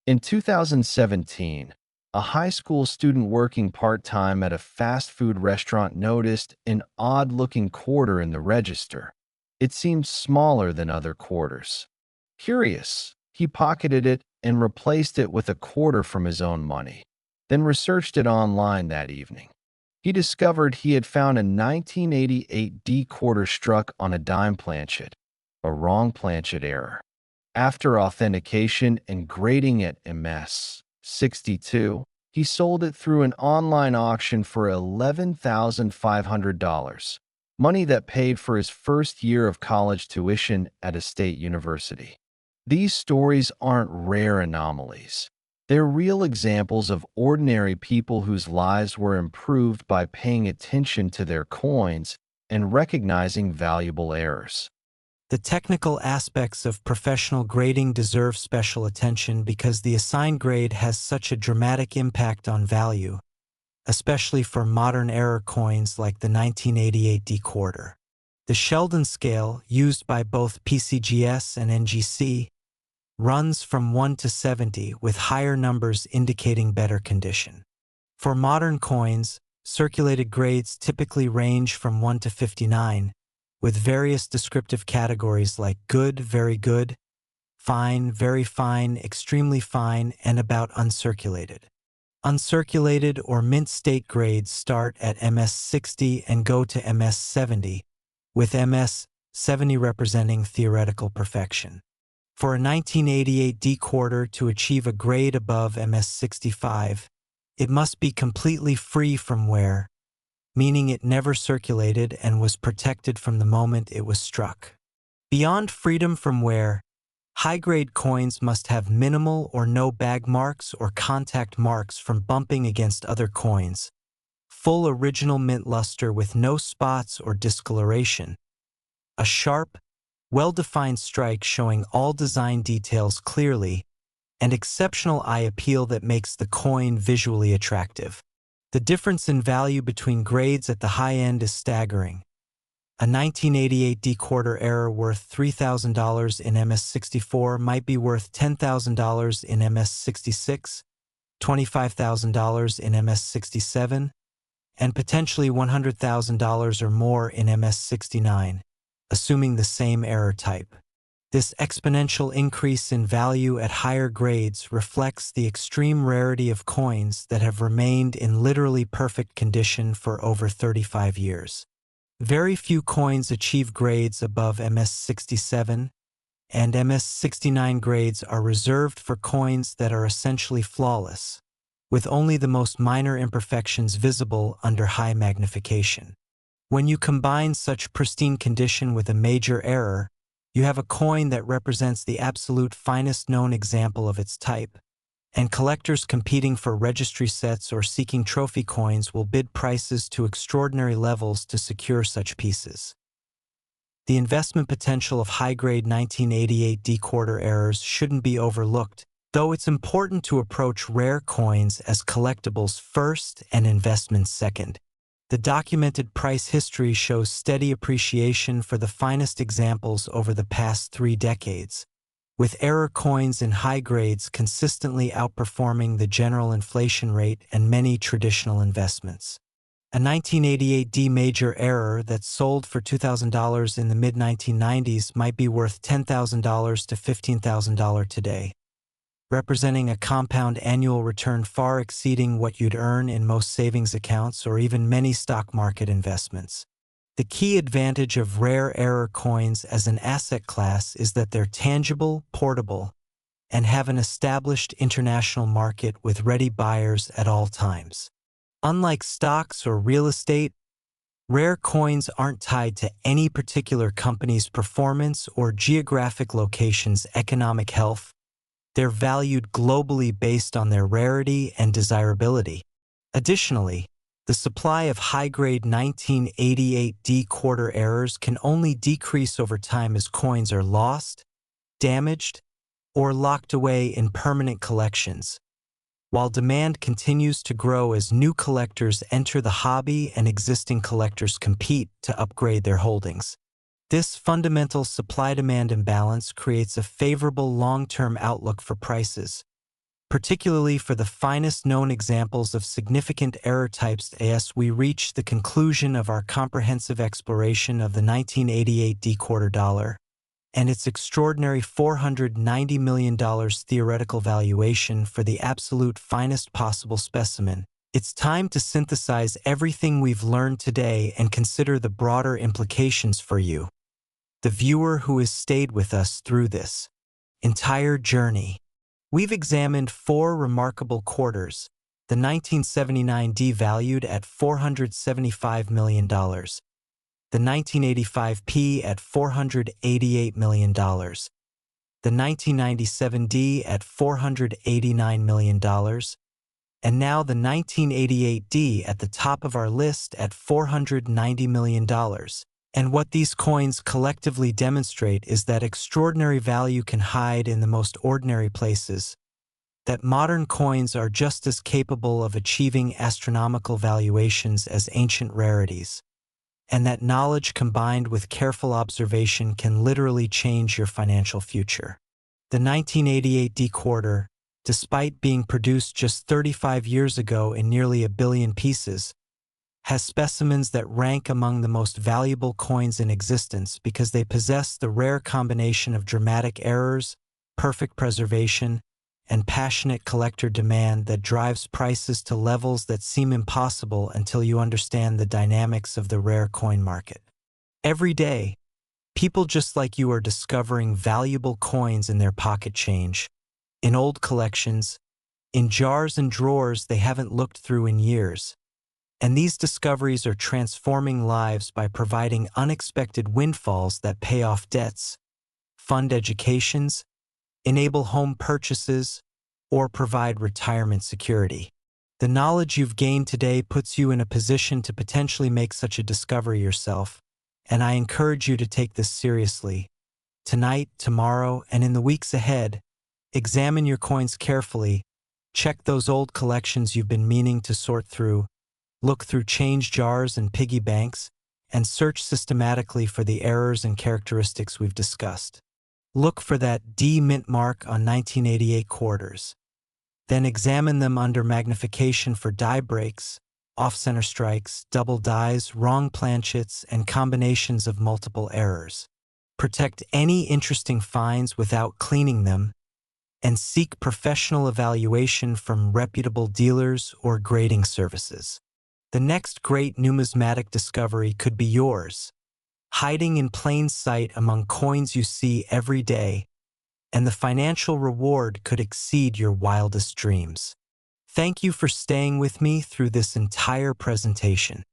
In 2017, a high school student working part-time at a fast food restaurant noticed an odd-looking quarter in the register. It seemed smaller than other quarters. Curious, he pocketed it and replaced it with a quarter from his own money, then researched it online that evening. He discovered he had found a 1988 D quarter struck on a dime planchet, a wrong planchet error. After authentication and grading at MS 62, he sold it through an online auction for $11,500, money that paid for his first year of college tuition at a state university. These stories aren't rare anomalies. They're real examples of ordinary people whose lives were improved by paying attention to their coins and recognizing valuable errors. The technical aspects of professional grading deserve special attention because the assigned grade has such a dramatic impact on value, especially for modern error coins like the 1988 D quarter. The Sheldon scale, used by both PCGS and NGC, runs from 1 to 70, with higher numbers indicating better condition. For modern coins, circulated grades typically range from 1 to 59, with various descriptive categories like good, very good, fine, very fine, extremely fine, and about uncirculated. Uncirculated or mint state grades start at MS 60 and go to MS 70, with MS 70 representing theoretical perfection. For a 1988 D quarter to achieve a grade above MS 65, it must be completely free from wear, meaning it never circulated and was protected from the moment it was struck. Beyond freedom from wear, high-grade coins must have minimal or no bag marks or contact marks from bumping against other coins, full original mint luster with no spots or discoloration, a sharp, well-defined strike showing all design details clearly, and exceptional eye appeal that makes the coin visually attractive. The difference in value between grades at the high end is staggering. A 1988 D quarter error worth $3,000 in MS 64 might be worth $10,000 in MS 66, $25,000 in MS 67, and potentially $100,000 or more in MS 69, assuming the same error type. This exponential increase in value at higher grades reflects the extreme rarity of coins that have remained in literally perfect condition for over 35 years. Very few coins achieve grades above MS 67, and MS 69 grades are reserved for coins that are essentially flawless, with only the most minor imperfections visible under high magnification. When you combine such pristine condition with a major error, you have a coin that represents the absolute finest known example of its type, and collectors competing for registry sets or seeking trophy coins will bid prices to extraordinary levels to secure such pieces. The investment potential of high-grade 1988 D quarter errors shouldn't be overlooked, though it's important to approach rare coins as collectibles first and investments second. The documented price history shows steady appreciation for the finest examples over the past 3 decades, with error coins in high grades consistently outperforming the general inflation rate and many traditional investments. A 1988 D major error that sold for $2,000 in the mid-1990s might be worth $10,000 to $15,000 today, representing a compound annual return far exceeding what you'd earn in most savings accounts or even many stock market investments. The key advantage of rare error coins as an asset class is that they're tangible, portable, and have an established international market with ready buyers at all times. Unlike stocks or real estate, rare coins aren't tied to any particular company's performance or geographic location's economic health. They're valued globally based on their rarity and desirability. Additionally, the supply of high-grade 1988 D quarter errors can only decrease over time as coins are lost, damaged, or locked away in permanent collections, while demand continues to grow as new collectors enter the hobby and existing collectors compete to upgrade their holdings. This fundamental supply-demand imbalance creates a favorable long-term outlook for prices, particularly for the finest known examples of significant error types. As we reach the conclusion of our comprehensive exploration of the 1988 D quarter dollar and its extraordinary $490 million theoretical valuation for the absolute finest possible specimen, it's time to synthesize everything we've learned today and consider the broader implications for you, the viewer who has stayed with us through this entire journey. We've examined 4 remarkable quarters: the 1979 D valued at $475 million, the 1985 P at $488 million, the 1997 D at $489 million, and now the 1988 D at the top of our list at $490 million. And what these coins collectively demonstrate is that extraordinary value can hide in the most ordinary places, that modern coins are just as capable of achieving astronomical valuations as ancient rarities, and that knowledge combined with careful observation can literally change your financial future. The 1988 D quarter, despite being produced just 35 years ago in nearly 1 billion pieces, has specimens that rank among the most valuable coins in existence because they possess the rare combination of dramatic errors, perfect preservation, and passionate collector demand that drives prices to levels that seem impossible until you understand the dynamics of the rare coin market. Every day, people just like you are discovering valuable coins in their pocket change, in old collections, in jars and drawers they haven't looked through in years. And these discoveries are transforming lives by providing unexpected windfalls that pay off debts, fund educations, enable home purchases, or provide retirement security. The knowledge you've gained today puts you in a position to potentially make such a discovery yourself, and I encourage you to take this seriously. Tonight, tomorrow, and in the weeks ahead, examine your coins carefully, check those old collections you've been meaning to sort through, look through change jars and piggy banks, and search systematically for the errors and characteristics we've discussed. Look for that D mint mark on 1988 quarters. Then examine them under magnification for die breaks, off-center strikes, double dies, wrong planchets, and combinations of multiple errors. Protect any interesting finds without cleaning them, and seek professional evaluation from reputable dealers or grading services. The next great numismatic discovery could be yours, hiding in plain sight among coins you see every day, and the financial reward could exceed your wildest dreams. Thank you for staying with me through this entire presentation.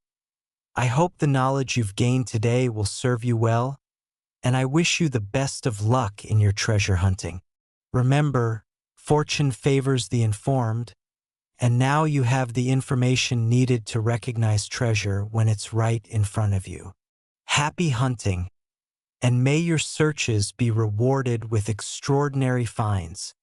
I hope the knowledge you've gained today will serve you well, and I wish you the best of luck in your treasure hunting. Remember, fortune favors the informed, and now you have the information needed to recognize treasure when it's right in front of you. Happy hunting, and may your searches be rewarded with extraordinary finds.